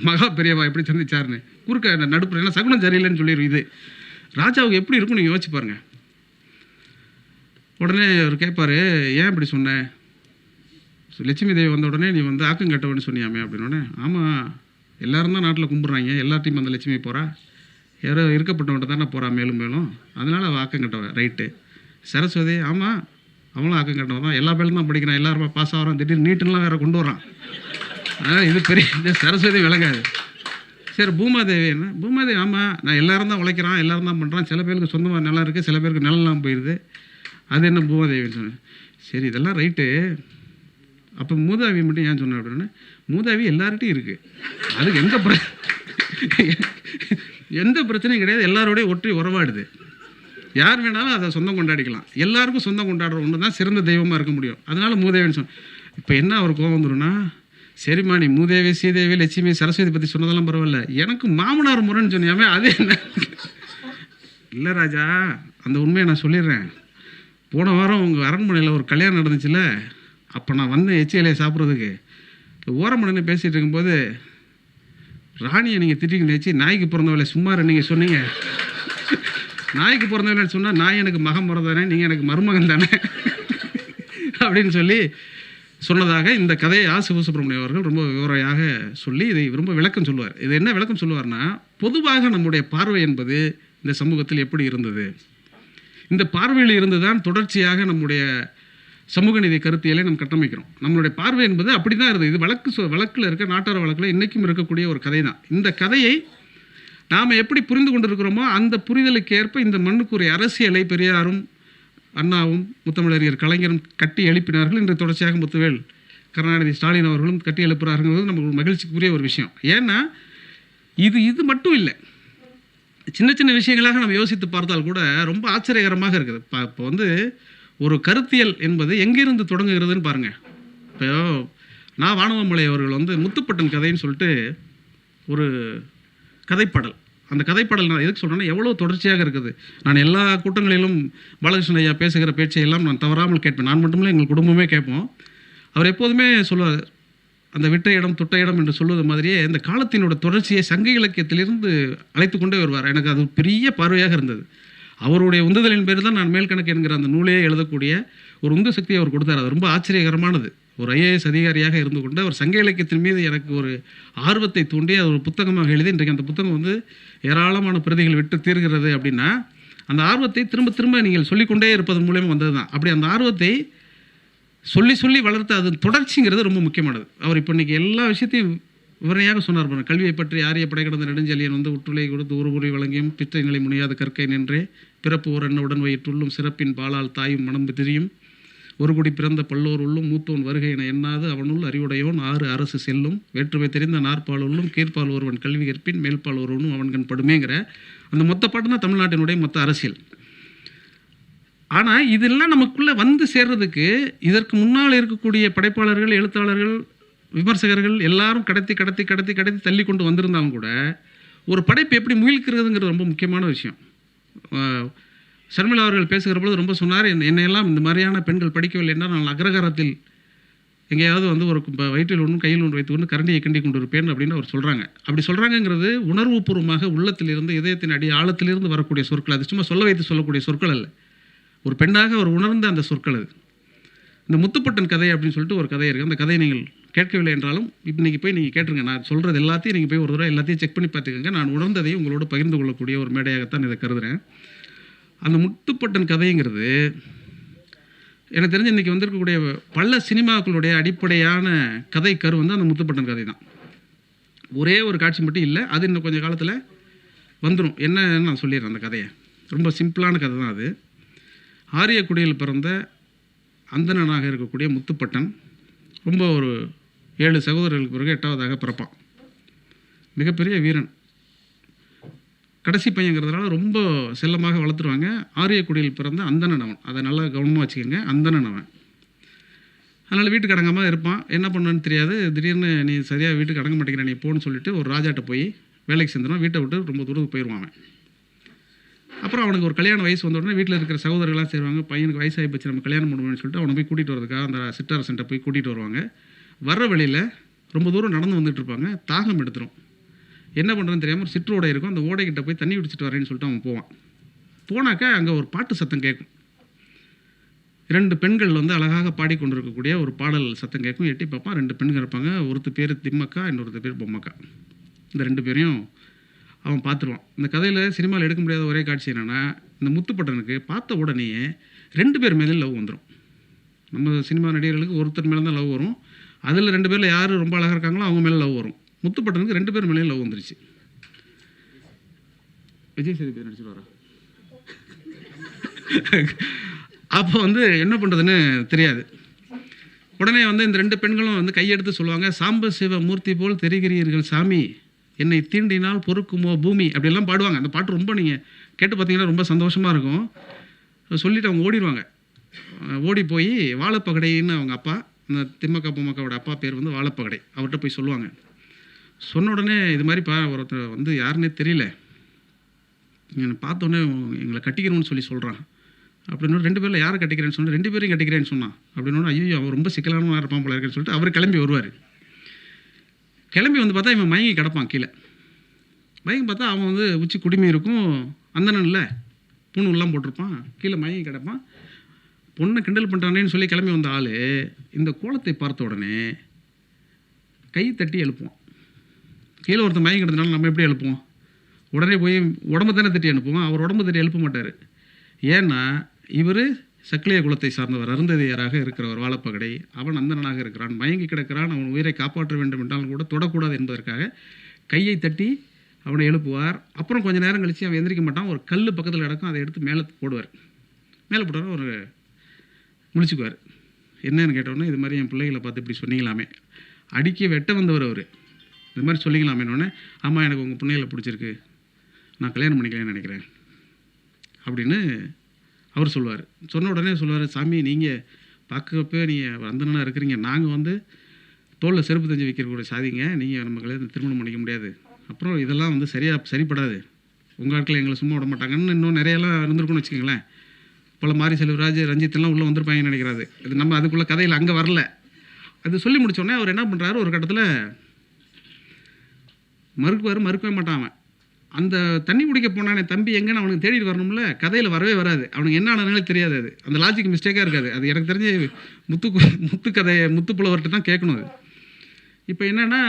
மகா பெரியவா எப்படி சந்திச்சாருன்னு குறுக்க இந்த நடுப்புற ஏன்னா சகுனம் சரியில்லைன்னு சொல்லிடும். இது ராஜாவுக்கு எப்படி இருக்கும் நீங்கள் யோசிச்சு பாருங்கள். உடனே அவர் கேட்பார், ஏன் இப்படி சொன்னேன், லட்சுமி தேவி வந்த உடனே நீ வந்து ஆக்கம் கட்டவன்னு சொன்னியாமே அப்படின்னோடனே, ஆமாம் எல்லோரும் தான் நாட்டில் கும்பிட்றாங்க, எல்லாத்தையும் அந்த லட்சுமி போகிறா, யாரோ இருக்கப்பட்டவன்ட்ட தானே போகிறா மேலும் மேலும், அதனால் அவள் ஆக்கம் கட்டவன். ரைட்டு. சரஸ்வதி, ஆமாம் அவங்களும் ஆக்கம் கட்டவன் தான், எல்லா பேரும் தான் படிக்கிறான், எல்லாருமே பாஸ் ஆகிறான், திடீர்னு நீட்டுலாம் வேறு கொண்டு வரான். அதனால் இது பெரிய இந்த சரஸ்வதி விளங்காது. சரி, பூமாதேவி என்ன? பூமாதேவி, ஆமாம் நான் எல்லோரும் தான் உழைக்கிறான், எல்லோரும் தான் பண்ணுறான், சில பேருக்கு சொந்தமாக நிலம் இருக்குது, சில பேருக்கு நிலம்லாம் போயிடுது, அது என்ன பூமாதேவின்னு சொன்னேன். சரி, இதெல்லாம் ரைட்டு. அப்போ மூதாவி மட்டும் ஏன் சொன்னேன் அப்படின்னா, மூதாவி எல்லார்கிட்டையும் இருக்குது, அதுக்கு எந்த பிரச்சனையும் கிடையாது, எல்லாரோடையும் ஒற்றி உறவாடுது, யார் வேணாலும் அதை சொந்தம் கொண்டாடிக்கலாம், எல்லாருக்கும் சொந்தம் கொண்டாடுற ஒன்று தான் சிறந்த தெய்வமாக இருக்க முடியும். அதனால் மூதேவின்னு சொன்னேன். இப்போ என்ன அவர் கோபம் வந்துடும்னா, சரிம்மா நீ மூதேவி, ஸ்ரீதேவி, லட்சுமி, சரஸ்வதி பற்றி சொன்னதெல்லாம் பரவாயில்ல, எனக்கு மாமனார் முறைன்னு சொன்னியாமே அது என்ன? இல்லை ராஜா, அந்த உண்மையை நான் சொல்லிடுறேன். போன வாரம் உங்கள் அரண்மனையில் ஒரு கல்யாணம் நடந்துச்சுல்ல, அப்போ நான் வந்தேன் எச்சியிலையை சாப்பிட்றதுக்கு. ஓரமடன்னு பேசிகிட்டு இருக்கும்போது ராணியை நீங்கள் திட்டிங்க வச்சு, நாய்க்கு பிறந்தவளை சும்மா நீங்கள் சொன்னீங்க, நாய்க்கு பிறந்தவளை சொன்னால் நாய் எனக்கு மகன் பிறந்தானே, நீங்கள் எனக்கு மருமகன் தானே அப்படின்னு சொல்லி சொன்னதாக இந்த கதையை சிவசுப்ரமணியம் அவர்கள் ரொம்ப விவரையாக சொல்லி இதை ரொம்ப விளக்கம் சொல்லுவார். இது என்ன விளக்கம் சொல்லுவார்னா, பொதுவாக நம்முடைய பார்வை என்பது இந்த சமூகத்தில் எப்படி இருந்தது, இந்த பார்வையில் இருந்து தான் தொடர்ச்சியாக நம்முடைய சமூக நீதி கருத்தியலை நம்ம கட்டமைக்கிறோம். நம்மளுடைய பார்வை என்பது அப்படி தான் இருந்தது. இது வழக்கில் இருக்க நாட்டார வழக்கில் இன்றைக்கும் இருக்கக்கூடிய ஒரு கதை தான். இந்த கதையை நாம் எப்படி புரிந்து கொண்டிருக்கிறோமோ அந்த புரிதலுக்கு ஏற்ப இந்த மண்ணுக்குரிய அரசியலை பெரியாரும் அண்ணாவும் முத்தமிழறிஞர் கலைஞரும் கட்டி எழுப்பினார்கள். இன்று தொடர்ச்சியாக முத்துவேல், கருணாநிதி, ஸ்டாலின் அவர்களும் கட்டி எழுப்புறாருங்கிறது நமக்கு மகிழ்ச்சிக்குரிய ஒரு விஷயம். ஏன்னா இது மட்டும் இல்லை, சின்ன சின்ன விஷயங்களாக நம்ம யோசித்து பார்த்தால் கூட ரொம்ப ஆச்சரியகரமாக இருக்குது. இப்போ ஒரு கருத்தியல் என்பது எங்கிருந்து தொடங்குகிறதுன்னு பாருங்கள். இப்போ நான் வானவமலை அவர்கள் முத்துப்பட்டன் கதைன்னு சொல்லிட்டு ஒரு கதைப்பாடல், அந்த கதைப்பாடல் நான் எதுக்கு சொல்கிறேன்னா, எவ்வளோ தொடர்ச்சியாக இருக்குது. நான் எல்லா கூட்டங்களிலும் பாலகிருஷ்ணன் ஐயா பேசுகிற பேச்சையெல்லாம் நான் தவறாமல் கேட்பேன். நான் மட்டுமில்லை, எங்கள் குடும்பமே கேட்போம். அவர் எப்போதுமே சொல்லுவார், அந்த விட்ட இடம் தொட்ட இடம் என்று சொல்வது மாதிரியே இந்த காலத்தினோட தொடர்ச்சியை சங்க இலக்கியத்திலிருந்து அழைத்து கொண்டே வருவார். எனக்கு அது பெரிய பார்வையாக இருந்தது. அவருடைய உந்துதலின் பேர் தான் நான் மேல்கணக்கு என்கிற அந்த நூலையே எழுதக்கூடிய ஒரு உந்து சக்தியை அவர் கொடுத்தார். அது ரொம்ப ஆச்சரியகரமானது. ஒரு IAS அதிகாரியாக இருந்து கொண்டு அவர் சங்க இலக்கியத்தின் மீது எனக்கு ஒரு ஆர்வத்தை தூண்டி அது ஒரு புத்தகமாக எழுதி, இன்றைக்கு அந்த புத்தகம் ஏராளமான பிரதிகள் விட்டு தீர்கிறது. அப்படின்னா அந்த ஆர்வத்தை திரும்ப திரும்ப நீங்கள் சொல்லிக்கொண்டே இருப்பதன் மூலமாக வந்தது தான். அப்படி அந்த ஆர்வத்தை சொல்லி சொல்லி வளர்த்து அது தொடர்ச்சிங்கிறது ரொம்ப முக்கியமானது. அவர் இப்போ இன்றைக்கி எல்லா விஷயத்தையும் விவரணையாக சொன்னார். கல்வியை பற்றி ஆரிய படை கடந்த நெடுஞ்செழியன் உற்றுலை கொடுத்து ஒரு உரி வழங்கியும் பிற்றை நிலை முனியாத கற்கை நின்றே பிறப்பு ஒரு எண்ணவுடன் வயிற்றுள்ளும் சிறப்பின் பாலால் தாயும் மனம் திரியும் ஒரு குடி பிறந்த பல்லோர் உள்ளும் மூத்தோன் வருகை என எண்ணாது அவனுள் அறிவுடையோன் 6 அரசு செல்லும் வேற்றுமை தெரிந்த நாற்பால் உள்ளும் கீழ்ப்பால் ஒருவன் கல்வி கற்பின் மேல்பால் ஒருவனும் அவன்கண் படுமேங்கிற அந்த மொத்த பாட்டு தான் தமிழ்நாட்டினுடைய மொத்த அரசியல். ஆனால் இதெல்லாம் நமக்குள்ளே சேர்றதுக்கு இதற்கு முன்னால் இருக்கக்கூடிய படைப்பாளர்கள், எழுத்தாளர்கள், விமர்சகர்கள் எல்லாரும் கடத்தி கடத்தி கடத்தி கடத்தி தள்ளி கொண்டு வந்திருந்தாலும் கூட ஒரு படைப்பு எப்படி முயல்கிறதுங்கிறது ரொம்ப முக்கியமான விஷயம். ஷர்மிளா அவர்கள் பேசுகிற பொழுது ரொம்ப சொன்னார், என்னையெல்லாம் இந்த மாதிரியான பெண்கள் படிக்கவில்லை என்றால் நான் அக்ரகாரத்தில் எங்கேயாவது ஒரு வயிற்றில் ஒன்றும் கையில் ஒன்று வைத்து கொண்டு கரண்டியை கிண்டி கொண்டு இருப்பேன் அப்படின்னு அவர் சொல்கிறாங்க. அப்படி சொல்கிறாங்கிறது உணர்வுபூர்வமாக உள்ளத்திலிருந்து இதயத்தின் அடி ஆழத்திலிருந்து வரக்கூடிய சொற்கள். அது சும்மா சொல்ல வைத்து சொல்லக்கூடிய சொற்கள் அல்ல, ஒரு பெண்ணாக அவர் உணர்ந்த அந்த சொற்கள். அது இந்த முத்துப்பட்டன் கதை அப்படின்னு சொல்லிட்டு ஒரு கதை இருக்குது. அந்த கதையை நீங்கள் கேட்கவில்லை என்றாலும் இன்றைக்கி போய் நீங்கள் கேட்டுருங்க. நான் சொல்கிறது எல்லாத்தையும் நீங்கள் போய் ஒரு தடவை எல்லாத்தையும் செக் பண்ணி பார்த்துக்கோங்க. நான் உணர்ந்ததையும் உங்களோட பகிர்ந்து கொள்ளக்கூடிய ஒரு மேடையாகத்தான் இதை கருதுகிறேன். அந்த முத்துப்பட்டன் கதைங்கிறது எனக்கு தெரிஞ்சு இன்றைக்கி வந்திருக்கக்கூடிய பல சினிமாக்களுடைய அடிப்படையான கதை கரு அந்த முத்துப்பட்டன் கதை தான். ஒரே ஒரு காட்சி மட்டும் இல்லை, அது இன்னும் கொஞ்சம் காலத்தில் வந்துடும். என்னன்னு நான் சொல்லிடுறேன். அந்த கதையை ரொம்ப சிம்பிளான கதை தான் அது. ஆரியக்குடியில் பிறந்த அந்தணனாக இருக்கக்கூடிய முத்துப்பட்டன் ரொம்ப ஒரு 7 சகோதரர்களுக்கு பிறகு 8வதாக பிறப்பான். மிகப்பெரிய வீரன், கடைசி பையங்கிறதுனால ரொம்ப செல்லமாக வளர்த்துருவாங்க. ஆரியக்குடியில் பிறந்த அந்தணன் அவன், அதை நல்லா கவனமாக வச்சுக்கோங்க. அந்தணன் அவன், அதனால் வீட்டுக்கு அடங்காமல் இருப்பான். என்ன பண்ணுன்னு தெரியாது. திடீர்னு நீ சரியாக வீட்டுக்கு அடங்க மாட்டேங்கிற, நீ போன்னு சொல்லிட்டு ஒரு ராஜாட்ட போய் வேலைக்கு சேர்ந்துடும். வீட்டை விட்டு ரொம்ப தூரத்துக்கு போயிடுவான் அவன். அப்புறம் அவனுக்கு ஒரு கல்யாண வயசு வந்த உடனே வீட்டில் இருக்கிற சகோதரர்களாக சேருவாங்க. பையனுக்கு வயசாகி போச்சு, நம்ம கல்யாணம் பண்ணுவோம்னு சொல்லிட்டு அவனை போய் கூட்டிகிட்டு வரதுக்காக அந்த சிற்றரசன்ட்ட போய் கூட்டிகிட்டு வருவாங்க. வர்ற வழியில் ரொம்ப தூரம் நடந்து வந்துட்டு இருப்பாங்க. தாகம் எடுத்துரும். என்ன பண்ணுறதுன்னு தெரியாமல் ஒரு சிற்றோடை இருக்கும். அந்த ஓடைக்கிட்ட போய் தண்ணி குடிச்சிட்டு வரேன்னு சொல்லிட்டு அவன் போவான். போனாக்கா அங்கே ஒரு பாட்டு சத்தம் கேட்கும். 2 பெண்கள் அழகாக பாடிக்கொண்டிருக்கக்கூடிய ஒரு பாடல் சத்தம் கேட்கும். எட்டி பார்ப்பான், 2 பெண்கள் இருப்பாங்க. ஒருத்தர் பேர் திம்மக்கா, இன்னொருத்தர் பேர் பொம்மக்கா. இந்த 2 பேரையும் அவன் பார்த்துருவான். இந்த கதையில் சினிமாவில் எடுக்க முடியாத ஒரே காட்சி என்னென்னா, இந்த முத்துப்பட்டனுக்கு பார்த்த உடனே 2 பேர் மேலே லவ் வந்துடும். நம்ம சினிமா நடிகர்களுக்கு ஒருத்தர் மேலே தான் லவ் வரும். அதில் 2 பேரில் யார் ரொம்ப அழகாக இருக்காங்களோ அவங்க மேலே லவ் வரும். முத்துப்பட்டனுக்கு 2 பேர் மேலேயும் லவ் வந்துருச்சு. விஜய் சேதுபதி நடிச்சு வரா. அப்போ என்ன பண்ணுறதுன்னு தெரியாது. உடனே இந்த 2 பெண்களும் கையெடுத்து சொல்லுவாங்க, சாம்ப சிவ மூர்த்தி போல் தெரிகிறீர்கள் சாமி, என்னை தீண்டினால் பொறுக்குமோ பூமி, அப்படிலாம் பாடுவாங்க. அந்த பாட்டு ரொம்ப நீங்கள் கேட்டு பார்த்தீங்கன்னா ரொம்ப சந்தோஷமாக இருக்கும். சொல்லிவிட்டு அவங்க ஓடிடுவாங்க. ஓடி போய் வாழைப்பகடைன்னு அவங்க அப்பா, இந்த திம்மக்கா பொம்மக்காவோட அப்பா பேர் வாழைப்பகடை, அவர்கிட்ட போய் சொல்லுவாங்க. சொன்ன உடனே இது மாதிரிப்பா ஒருத்தர் யாருன்னே தெரியல, என்னை பார்த்தோன்னே எங்களை கட்டிக்கிறோன்னு சொல்கிறான் அப்படின்னு. 2 பேரில் யாரை கட்டிக்கிறேன்னு சொன்னால் 2 பேரையும் கட்டிக்கிறேன்னு சொன்னான் அப்படின்னு. ஐயோ அவன் ரொம்ப சிக்கலானவனாக இருப்பான் போல இருக்குன்னு சொல்லிட்டு அவர் கிளம்பி வருவார். கிளம்பி பார்த்தா இவன் மயங்கி கிடப்பான் கீழே. மயங்கி பார்த்தா அவன் உச்சி குடுமி இருக்கும், அந்தனன்ல பூணூல்லாம் போட்டிருப்பான், கீழே மயங்கி கிடப்பான். பொண்ணை கிண்டல் பண்ணுறானேன்னு சொல்லி கிளம்பி வந்த ஆள் இந்த கோலத்தை பார்த்த உடனே கை தட்டி எழுப்புவான். கீழே ஒருத்தர் மயங்கி கிடந்தனால நம்ம எப்படி எழுப்புவோம்? உடனே போய் உடம்பு தானே தட்டி அனுப்புவோம். அவர் உடம்பு தட்டி எழுப்ப மாட்டார். ஏன்னா இவர் சக்கிலிய குலத்தை சார்ந்தவர், அருந்ததியராக இருக்கிறவர் வாழைப்பகடை. அவன் அந்தனாக இருக்கிறான், மயங்கி கிடக்கிறான், அவன் உயிரை காப்பாற்ற வேண்டும் என்றாலும் கூட தொடக்கூடாது என்பதற்காக கையை தட்டி அவனை எழுப்புவார். அப்புறம் கொஞ்சம் நேரம் கழித்து அவன் எந்திரிக்க மாட்டான். ஒரு கல் பக்கத்தில் கிடக்கும், அதை எடுத்து மேலே போடுவார். மேலே போடுவார், ஒரு முழிச்சுக்குவார். என்னன்னு கேட்டோன்னே, இது மாதிரி என் பிள்ளைகளை பார்த்து இப்படி சொன்னீங்களாமே, அடிக்க வெட்ட வந்தவர் அவர், இது மாதிரி சொல்லிங்களாமேனோடனே, ஆமாம் எனக்கு உங்கள் பிள்ளைகளை பிடிச்சிருக்கு, நான் கல்யாணம் பண்ணிக்கலான்னு நினைக்கிறேன் அப்படின்னு அவர் சொல்லுவார். சொன்ன உடனே சொல்லுவார், சாமி நீங்கள் பார்க்கப்போ நீங்கள் அந்தனாக இருக்கிறீங்க, நாங்கள் தோளில் செருப்பு தஞ்சு வைக்கிறக்கூடிய சாதிங்க, நீங்கள் நம்ம கல்யாணம் திருமணம் பண்ணிக்க முடியாது, அப்புறம் இதெல்லாம் சரிப்படாது, உங்கள் ஆட்கள் எங்களை சும்மா விட மாட்டாங்கன்னு இன்னும் நிறையெல்லாம் இருந்திருக்குன்னு வச்சுக்கோங்களேன். பல மாரி செல்வராஜ், ரஞ்சித்லாம் உள்ளே வந்திருப்பாங்கன்னு நினைக்கிறாரு. இது நம்ம அதுக்குள்ளே கதையில் அங்கே வரல. அது சொல்லி முடித்தோடனே அவர் என்ன பண்ணுறாரு, ஒரு கட்டத்தில் மறுக்கவே மாட்டான். அவன் அந்த தண்ணி குடிக்க போனானே தம்பி எங்கன்னு அவனுக்கு தேடிட்டு வரணும்ல, கதையில் வரவே வராது. அவனுக்கு என்ன ஆனாலே தெரியாது. அது அந்த லாஜிக் மிஸ்டேக்காக இருக்காது. அது எனக்கு தெரிஞ்சு முத்து கதையை முத்துப்புலவர்கிட்ட தான் கேட்கணும். அது இப்போ என்னென்னா,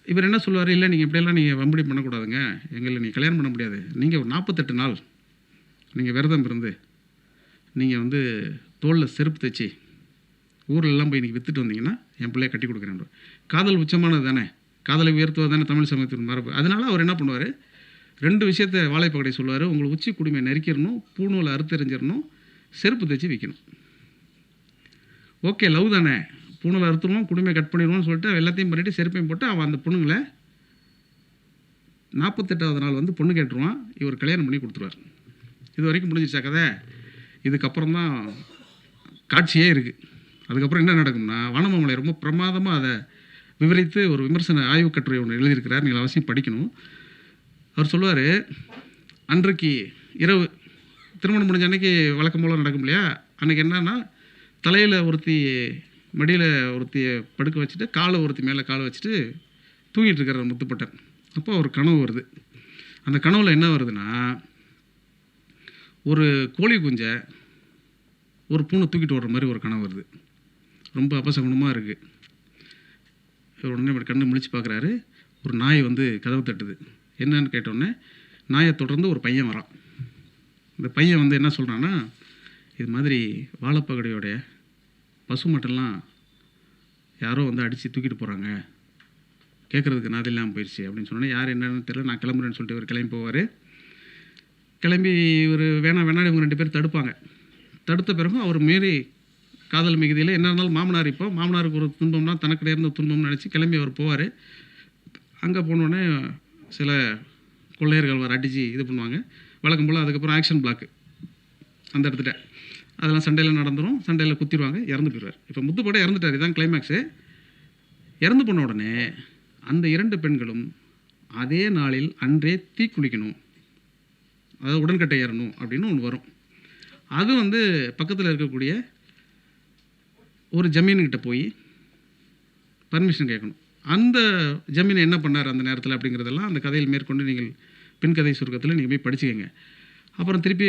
இவர் என்ன சொல்லுவார், இல்லை நீங்கள் இப்படியெல்லாம் நீங்கள் வம்படி பண்ணக்கூடாதுங்க, எங்களை நீங்கள் கல்யாணம் பண்ண முடியாது, நீங்கள் ஒரு 48 நாள் நீங்கள் விரதம் இருந்து நீங்கள் தோளில் செருப்பு தைச்சி ஊரிலெல்லாம் போய் இன்றைக்கி விற்றுட்டு வந்தீங்கன்னா என் பிள்ளைய கட்டி கொடுக்குறேன். காதல் உச்சமானது தானே, காதலை உயர்த்துவது தானே தமிழ் சமயத்தின் மரபு. அதனால் அவர் என்ன பண்ணுவார், 2 விஷயத்தை வாழைப்பகடை சொல்லுவார். உங்களுக்கு உச்சி குடுமையை நெரிக்கிடணும், பூணூலை அறுத்தெறிஞ்சிடணும், செருப்பு தைச்சி வைக்கணும். ஓகே, லவ் தானே, பூணூலை அறுத்துருவோம், குடுமையை கட் பண்ணிடுவோம்னு சொல்லிட்டு எல்லாத்தையும் பண்ணிவிட்டு செருப்பையும் போட்டு அவன் அந்த பொண்ணுங்களை 48வது நாள் பொண்ணு கேட்டுருவான். இவர் கல்யாணம் பண்ணி கொடுத்துருவார். இது வரைக்கும் முடிஞ்சிச்சா கதை. இதுக்கப்புறம் தான் காட்சியே இருக்குது. அதுக்கப்புறம் என்ன நடக்கும்னா, வானமாமலை ரொம்ப பிரமாதமாக அதை விவரித்து ஒரு விமர்சன ஆய்வு கட்டுரை ஒன்று எழுதியிருக்கிறார். நீங்கள் அவசியம் படிக்கணும். அவர் சொல்லுவார், அன்றைக்கு இரவு திருமணம் முடிஞ்ச அன்றைக்கி வழக்கம் போல் நடக்கும் இல்லையா, அன்றைக்கி என்னன்னா, தலையில் ஒருத்தி மடியில் ஒருத்தியை படுக்க வச்சுட்டு காலை ஒருத்தி மேலே காலை வச்சுட்டு தூங்கிட்டு இருக்கிற முத்துப்பட்டன். அப்போ ஒரு கனவு வருது. அந்த கனவில் என்ன வருதுன்னா, ஒரு கோழி குஞ்சை ஒரு பூனை தூக்கிட்டு வர்ற மாதிரி ஒரு கனவு வருது. ரொம்ப அபசகுணமாக இருக்குது. உடனே இப்படி கண்ணை முழிச்சு பார்க்குறாரு. ஒரு நாய் கதவு தட்டுது. என்னன்னு கேட்டோடனே, நாயை தொடர்ந்து ஒரு பையன் வரான். இந்த பையன் என்ன சொல்கிறான்னா, இது மாதிரி வாழைப்பகடையோடைய பசு மாட்டெல்லாம் யாரோ அடித்து தூக்கிட்டு போகிறாங்க, கேட்குறதுக்கு நாது இல்லாமல் போயிடுச்சு அப்படின்னு சொன்னோன்னே, யார் என்னன்னு தெரியல, நான் கிளம்புறேன்னு சொல்லிட்டு இவர் கிளம்பி போவார். கிளம்பி இவர் வேணாடி இவங்க 2 பேர் தடுப்பாங்க. தடுத்த பிறகும் அவர் மீறி காதல் மிகுதியில் என்ன இருந்தாலும் மாமனாருக்கு ஒரு துன்பம்னா தனக்கு நேர்ந்த துன்பம்னு நினச்சி கிளம்பி அவர் போவார். அங்கே போனோடனே சில கொள்ளையர்கள் வர அடித்து இது பண்ணுவாங்க வழக்கம் போல். அதுக்கப்புறம் ஆக்ஷன் பிளாக்கு அந்த இடத்துல அதெல்லாம் சண்டையில் நடந்துடும். சண்டையில் குத்திடுவாங்க, இறந்து போயிடுவார். இப்போ முத்துப்படை இறந்துட்டார். இதுதான் கிளைமேக்ஸு. இறந்து போன உடனே அந்த 2 பெண்களும் அதே நாளில் அன்றே தீக்குளிக்கணும், அதாவது உடன்கட்டை ஏறணும் அப்படின்னு ஒன்று வரும். அது பக்கத்தில் இருக்கக்கூடிய ஒரு ஜமீன்கிட்ட போய் பர்மிஷன் கேட்கணும். அந்த ஜமீனை என்ன பண்ணார் அந்த நேரத்தில் அப்படிங்கிறதெல்லாம் அந்த கதையில் மேற்கொண்டு நீங்கள் பின்கதை சுருக்கத்தில் நீங்கள் போய் படிச்சுக்கங்க. அப்புறம் திருப்பி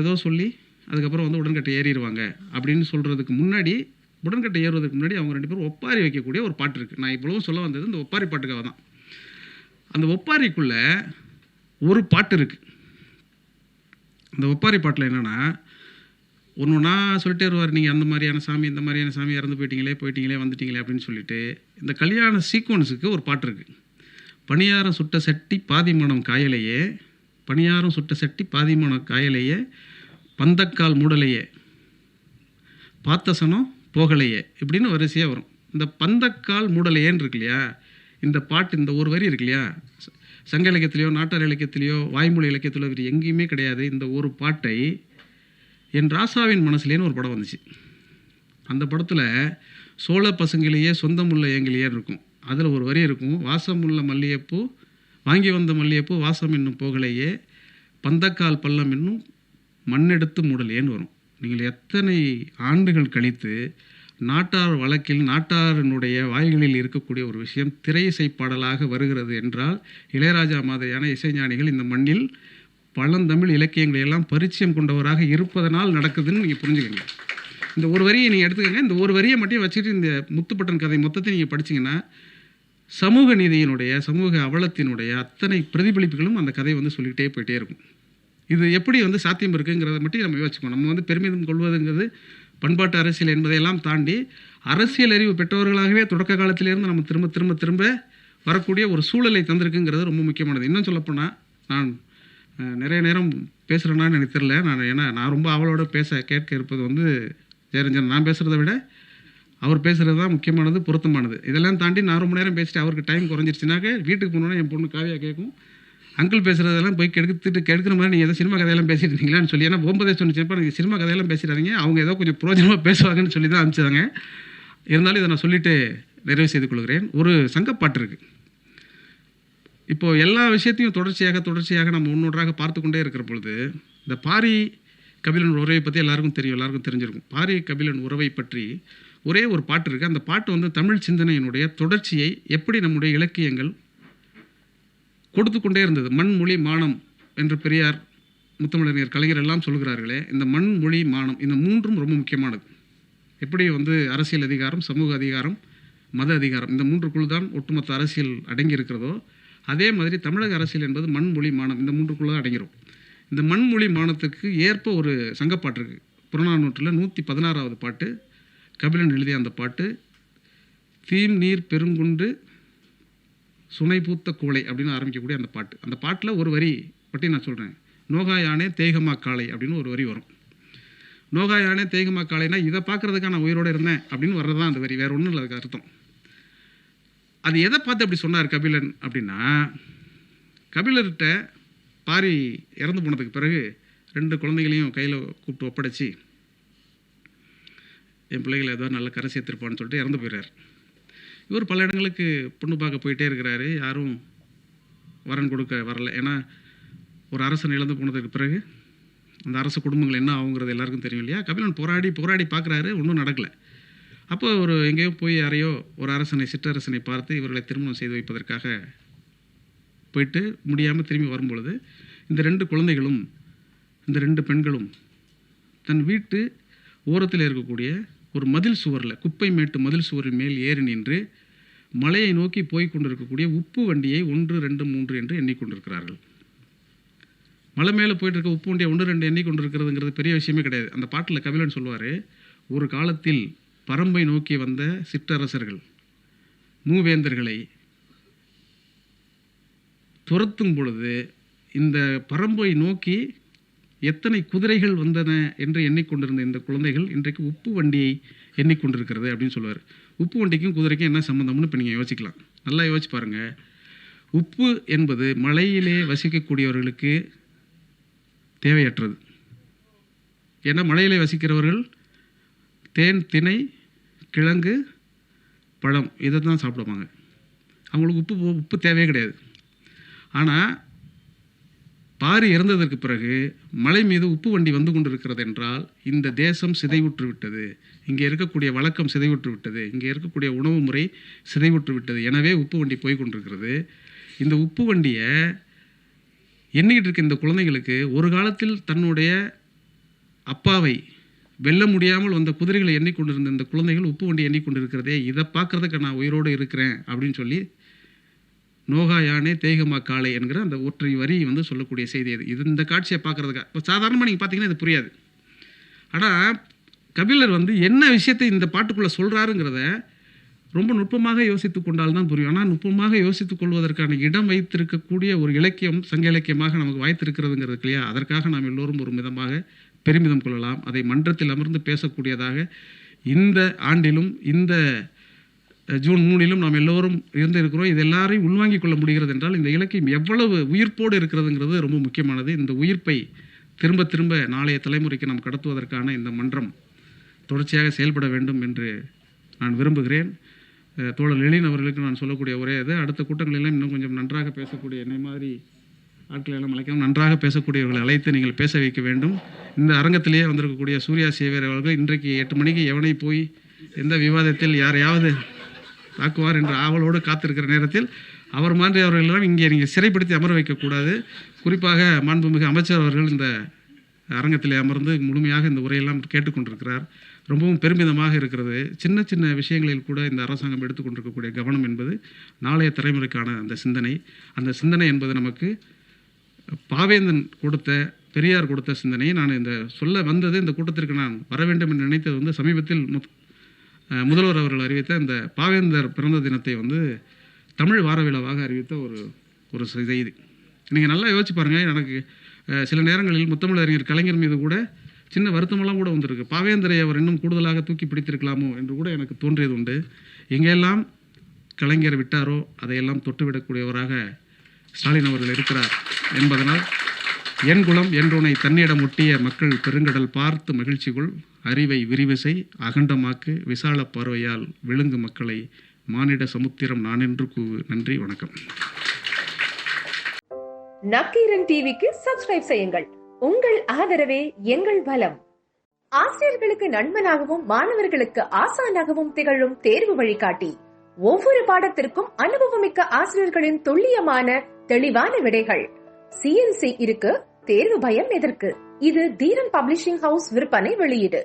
ஏதோ சொல்லி அதுக்கப்புறம் உடன்கட்டை ஏறிடுவாங்க அப்படின்னு சொல்கிறதுக்கு முன்னாடி, உடன்கட்டை ஏறுவதற்கு முன்னாடி அவங்க 2 பேரும் ஒப்பாரி வைக்கக்கூடிய ஒரு பாட்டு இருக்குது. நான் இவ்வளவும் சொல்ல வந்தது இந்த ஒப்பாரி பாட்டுக்காக தான். அந்த ஒப்பாரிக்குள்ள ஒரு பாட்டு இருக்குது. அந்த ஒப்பாரி பாட்டில் என்னென்னா ஒன்று ஒன்றா சொல்லிட்டே வருவார். நீங்கள் அந்த மாதிரியான சாமி, இந்த மாதிரியான சாமி, இறந்து போயிட்டீங்களே வந்துட்டீங்களே அப்படின்னு சொல்லிட்டு இந்த கல்யாண சீக்வன்ஸுக்கு ஒரு பாட்டு இருக்குது. பணியாரம் சுட்ட சட்டி பாதிமணம் காயலையே, பணியாரம் சுட்ட சட்டி பாதிமணம் காயலையே, பந்தக்கால் மூடலையே, பாத்தசனம் போகலையே இப்படின்னு வரிசையாக வரும். இந்த பந்தக்கால் மூடலையேன்னு இருக்கு இல்லையா, இந்த பாட்டு, இந்த ஒரு வரி இருக்கு இல்லையா, சங்க இலக்கியத்திலையோ நாட்டார் இலக்கியத்திலையோ வாய்மொழி இலக்கியத்திலோ இவர் எங்கேயுமே கிடையாது. இந்த ஒரு பாட்டை என் ராசாவின் மனசுலேன்னு ஒரு படம் வந்துச்சு. அந்த படத்தில் சோழ பசங்களையே சொந்தமுள்ள ஏங்கிலேயே இருக்கும். அதில் ஒரு வரி இருக்கும், வாசமுள்ள மல்லிகைப்பூ வாங்கி வந்த மல்லிகைப்பூ வாசம் என்னும் போகலையே, பந்தக்கால் பள்ளம் என்னும் மண்ணெடுத்து மூடலையேன்னு வரும். நீங்கள் எத்தனை ஆண்டுகள் கழித்து நாட்டார் வழக்கில் நாட்டாரினுடைய வாய்களில் இருக்கக்கூடிய ஒரு விஷயம் திரையிசை பாடலாக வருகிறது என்றால் இளையராஜா மாதிரியான இசைஞானிகள் இந்த மண்ணில் பழந்தமிழ் இலக்கியங்களை எல்லாம் பரிச்சயம் கொண்டவராக இருப்பதனால் நடக்குதுன்னு நீங்கள் புரிஞ்சுக்கங்க. இந்த ஒரு வரியை நீங்கள் எடுத்துக்கங்க. இந்த ஒரு வரியை மட்டும் வச்சுட்டு இந்த முத்துப்பட்டன் கதை மொத்தத்தை நீங்கள் படிச்சிங்கன்னா சமூக நீதியினுடைய, சமூக அவலத்தினுடைய அத்தனை பிரதிபலிப்புகளும் அந்த கதை வந்து சொல்லிக்கிட்டே போயிட்டே இருக்கும். இது எப்படி வந்து சாத்தியம் இருக்குங்கிறத மட்டும் நம்ம யோசிச்சுக்கணும். நம்ம வந்து பெருமிதம் கொள்வதுங்கிறது பண்பாட்டு அரசியல் என்பதையெல்லாம் தாண்டி அரசியல் அறிவு பெற்றவர்களாகவே தொடக்க காலத்திலேருந்து நம்ம திரும்ப திரும்ப வரக்கூடிய ஒரு சூழலை தந்திருக்குங்கிறது ரொம்ப முக்கியமானது. இன்னும் சொல்லப்போனால் நான் நிறைய நேரம் பேசுகிறேன்னான்னு எனக்கு தெரியல. நான் ரொம்ப அவளோட கேட்க இருப்பது வந்து ஜெயரஞ்சன். நான் பேசுகிறத விட அவர் பேசுகிறது தான் முக்கியமானது, பொருத்தமானது. இதெல்லாம் தாண்டி நான் ரொம்ப நேரம் பேசிட்டு அவருக்கு டைம் குறைஞ்சிருச்சுனாக்க வீட்டுக்கு போனோன்னா என் பொண்ணு காவியா கேட்கும், அங்கிள் பேசுகிறதெல்லாம் போய் கெடுக்கிற மாதிரி நீங்கள் ஏதோ சினிமா கதையெல்லாம் பேசிட்டு இருந்தீங்களான்னு சொல்லி. ஏன்னா போகும்போதே சொன்னிச்சப்போ நீங்கள் சினிமா கதையெல்லாம் பேசிடாதீங்க, அவங்க ஏதோ கொஞ்சம் பிரயோஜனமாக பேசுவாங்கன்னு சொல்லி தான் அனுப்பிச்சாங்க. இருந்தாலும் இதை நான் சொல்லிவிட்டு நிறைவு செய்து கொள்கிறேன். ஒரு சங்கப்பாட்டு இருக்குது. இப்போது எல்லா விஷயத்தையும் தொடர்ச்சியாக நம்ம ஒன்றொன்றாக பார்த்து கொண்டே இருக்கிற பொழுது இந்த பாரி கபிலன் உறவை பற்றி எல்லாருக்கும் தெரிஞ்சிருக்கும். பாரி கபிலன் உறவை பற்றி ஒரே ஒரு பாட்டு இருக்குது. அந்த பாட்டு வந்து தமிழ் சிந்தனையினுடைய தொடர்ச்சியை எப்படி நம்முடைய இலக்கியங்கள் கொடுத்து கொண்டே இருந்தது. மண் மொழி மானம் என்று பெரியார், முத்தமிழறிஞர் கலைஞர் எல்லாம் சொல்கிறார்களே, இந்த மண் மொழி மானம் இந்த மூன்றும் ரொம்ப முக்கியமானது. எப்படி வந்து அரசியல் அதிகாரம், சமூக அதிகாரம், மத அதிகாரம் இந்த மூன்றுக்குள் தான் ஒட்டுமொத்த அரசியல் அடங்கி இருக்கிறதோ, அதே மாதிரி தமிழக அரசியல் என்பது மண் மொழி மானம் இந்த மூன்றுக்குள்ளே தான் அடங்கிடும். இந்த மண்மொழி மானத்துக்கு ஏற்ப ஒரு சங்கப்பாட்டு இருக்குது. புறநானூற்றில் 116வது பாட்டு, கபிலன் எழுதிய அந்த பாட்டு. தீம் நீர் பெருங்குண்டு சுனை பூத்த கோளை அப்படின்னு ஆரம்பிக்கக்கூடிய அந்த பாட்டு. அந்த பாட்டில் ஒரு வரி பற்றி நான் சொல்கிறேன். நோகா யானே தேகமா காளை அப்படின்னு ஒரு வரி வரும். நோகா யானே தேகமா காளைனா இதை பார்க்குறதுக்காக நான் உயிரோடு இருந்தேன் அப்படின்னு வர்றது தான் அந்த வரி, வேறு ஒன்றும் இல்லை அதுக்கு அர்த்தம். அது எதை பார்த்து அப்படி சொன்னார் கபிலன் அப்படின்னா, கபிலர்கிட்ட பாரி இறந்து போனதுக்கு பிறகு 2 குழந்தைகளையும் கையில் கூப்பிட்டு ஒப்படைச்சி, என் பிள்ளைகளை ஏதோ நல்ல கரை சேர்த்துருப்பான்னு சொல்லிட்டு இறந்து போயிடுறார். இவர் பல இடங்களுக்கு பொண்ணு பார்க்க போயிட்டே இருக்கிறாரு, யாரும் வரன் கொடுக்க வரலை. ஏன்னா ஒரு அரசன் இழந்து போனதுக்கு பிறகு அந்த அரச குடும்பங்கள் என்ன ஆகுங்கிறது எல்லாருக்கும் தெரியும் இல்லையா. கபிலன் போராடி பார்க்குறாரு, ஒன்றும் நடக்கலை. அப்போ ஒரு எங்கேயோ போய் யாரையோ ஒரு அரசனை, சிற்றரசனை பார்த்து இவர்களை திருமணம் செய்து வைப்பதற்காக போயிட்டு முடியாமல் திரும்பி வரும்பொழுது இந்த 2 குழந்தைகளும் இந்த 2 பெண்களும் தன் வீட்டு ஓரத்தில் இருக்கக்கூடிய ஒரு மதில் சுவரில், குப்பை மேட்டு மதில் சுவரின் மேல் ஏறி நின்று மலையை நோக்கி போய் கொண்டிருக்கக்கூடிய உப்பு வண்டியை 1, 2, 3 என்று எண்ணிக்கொண்டிருக்கிறார்கள். மலை மேலே போயிட்டு இருக்க உப்பு வண்டியை 1, 2 எண்ணிக்கொண்டிருக்கிறதுங்கிறது பெரிய விஷயமே கிடையாது. அந்த பாட்டில் கபிலன் சொல்லுவார், ஒரு காலத்தில் பரம்பை நோக்கி வந்த சிற்றரசர்கள் மூவேந்தர்களை துரத்தும் பொழுது இந்த பரம்பை நோக்கி எத்தனை குதிரைகள் வந்தன என்று எண்ணிக்கொண்டிருந்த இந்த குழந்தைகள் இன்றைக்கு உப்பு வண்டியை எண்ணிக்கொண்டிருக்கிறது அப்படின்னு சொல்லுவார். உப்பு வண்டிக்கும் குதிரைக்கும் என்ன சம்மந்தம்னு இப்போ நீங்கள் யோசிக்கலாம். நல்லா யோசிச்சு பாருங்கள். உப்பு என்பது மலையிலே வசிக்கக்கூடியவர்களுக்கு தேவையற்றது. ஏன்னா மலையிலே வசிக்கிறவர்கள் தேன், திணை, கிழங்கு, பழம் இதை தான் சாப்பிடுவாங்க. அவங்களுக்கு உப்பு தேவையே கிடையாது. ஆனால் பாரி இறந்ததற்கு பிறகு மலை மீது உப்பு வண்டி வந்து கொண்டிருக்கிறது என்றால் இந்த தேசம் சிதைவுற்று விட்டது, இங்கே இருக்கக்கூடிய வழக்கம் சிதைவுற்று விட்டது, இங்கே இருக்கக்கூடிய உணவு முறை சிதைவுற்று விட்டது. எனவே உப்பு வண்டி போய் கொண்டிருக்கிறது. இந்த உப்பு வண்டியை எண்ணிக்கிட்டு இருக்க இந்த குழந்தைகளுக்கு ஒரு காலத்தில் தன்னுடைய அப்பாவை வெல்ல முடியாமல் வந்த குதிரைகளை எண்ணிக்கொண்டிருந்த இந்த குழந்தைகள் உப்பு வண்டி எண்ணிக்கொண்டிருக்கிறதே, இதை பார்க்குறதுக்கு நான் உயிரோடு இருக்கிறேன் அப்படின்னு சொல்லி நோகா யானை தேகமா காளை என்கிற அந்த ஒற்றை வரி வந்து சொல்லக்கூடிய செய்தி இது. இந்த காட்சியை பார்க்குறதுக்காக இப்போ சாதாரணமாக நீங்கள் பார்த்தீங்கன்னா இது புரியாது. ஆனால் கபிலர் வந்து என்ன விஷயத்தை இந்த பாட்டுக்குள்ளே சொல்கிறாருங்கிறத ரொம்ப நுட்பமாக யோசித்து கொண்டால்தான் புரியும். ஆனால் நுட்பமாக யோசித்துக் கொள்வதற்கான இடம் வைத்திருக்கக்கூடிய ஒரு இலக்கியம் சங்க இலக்கியமாக நமக்கு வாய்த்திருக்கிறதுங்கிறது இல்லையா? அதற்காக நாம் எல்லோரும் ஒரு விதமாக பெருமிதம் கொள்ளலாம். அதை மன்றத்தில் அமர்ந்து பேசக்கூடியதாக இந்த ஆண்டிலும் இந்த ஜூன் 3 நாம் எல்லோரும் இருந்திருக்கிறோம். இது எல்லாரையும் உள்வாங்கிக் கொள்ள முடிகிறது என்றால் இந்த இலக்கியம் எவ்வளவு உயிர்ப்போடு இருக்கிறதுங்கிறது ரொம்ப முக்கியமானது. இந்த உயிர்ப்பை திரும்ப திரும்ப நாளைய தலைமுறைக்கு நாம் கடத்துவதற்கான இந்த மன்றம் தொடர்ச்சியாக செயல்பட வேண்டும் என்று நான் விரும்புகிறேன். தோழர் லெலின் அவர்களுக்கு நான் சொல்லக்கூடிய ஒரே இது, அடுத்த கூட்டங்களெல்லாம் இன்னும் கொஞ்சம் நன்றாக பேசக்கூடிய என்னை மாதிரி ஆட்களை எல்லாம் அழைக்காமல் நன்றாக பேசக்கூடியவர்களை அழைத்து நீங்கள் பேச வைக்க வேண்டும். இந்த அரங்கத்திலேயே வந்திருக்கக்கூடிய சூர்யா சேவியர் அவர்கள் இன்றைக்கு 8 மணிக்கு எவனை போய் எந்த விவாதத்தில் யாரையாவது தாக்குவார் என்ற ஆவலோடு காத்திருக்கிற நேரத்தில் அவர் மாதிரி அவர்களெல்லாம் இங்கே நீங்கள் சிறைப்படுத்தி அமர வைக்கக்கூடாது. குறிப்பாக மாண்புமிகு அமைச்சர் அவர்கள் இந்த அரங்கத்தில் அமர்ந்து முழுமையாக இந்த உரையெல்லாம் கேட்டுக்கொண்டிருக்கிறார். ரொம்பவும் பெருமிதமாக இருக்கிறது. சின்ன சின்ன விஷயங்களில் கூட இந்த அரசாங்கம் எடுத்துக்கொண்டிருக்கக்கூடிய கவனம் என்பது நாளைய தலைமுறைக்கான அந்த சிந்தனை என்பது நமக்கு பாவேந்தன் கொடுத்த, பெரியார் கொடுத்த சிந்தனை. நான் இந்த சொல்ல வந்தது, இந்த கூட்டத்திற்கு நான் வர வேண்டும் என்று நினைத்தது வந்து சமீபத்தில் முதல்வர் அவர்கள் அறிவித்த இந்த பாவேந்தர் பிறந்த தினத்தை வந்து தமிழ் வார விழாவாக அறிவித்த ஒரு செய்தி. நீங்கள் நல்லா யோசிச்சு பாருங்கள். எனக்கு சில நேரங்களில் முத்தமிழறிஞர் கலைஞர் மீது கூட சின்ன வருத்தமெல்லாம் கூட வந்திருக்கு. பாவேந்தரை அவர் இன்னும் கூடுதலாக தூக்கி பிடித்திருக்கலாமோ என்று கூட எனக்கு தோன்றியது உண்டு. எங்கெல்லாம் கலைஞர் விட்டாரோ அதையெல்லாம் தொட்டுவிடக்கூடியவராக ஸ்டாலின் அவர்கள் இருக்கிறார் என்பதனால் என் குலம் என்றுனை தன்னிடம் ஒட்டிய மக்கள் பெருங்கடல் பார்த்து மகிழ்ச்சிக்குள் அறிவை விரிவிசை அகண்டமாக்கு விசால பார்வையால் விழுங்கு மக்களை மானிட சமுத்திரம் நான் என்று கூவு. நன்றி, வணக்கம். நக்கீரன் டிவிக்கு சப்ஸ்கிரைப் செய்யுங்கள். உங்கள் ஆதரவே எங்கள் பலம். ஆசிரியர்களுக்கு நண்பனாகவும் மாணவர்களுக்கு ஆசானாகவும் திகழும் தேர்வு வழிகாட்டி. ஒவ்வொரு பாடத்திற்கும் அனுபவமிக்க ஆசிரியர்களின் துல்லியமான தெளிவான விடைகள். CNC இருக்கு, தேர்வு பயம் எதற்கு? இது தீரன் பப்ளிஷிங் ஹவுஸ் விற்பனை வெளியீடு.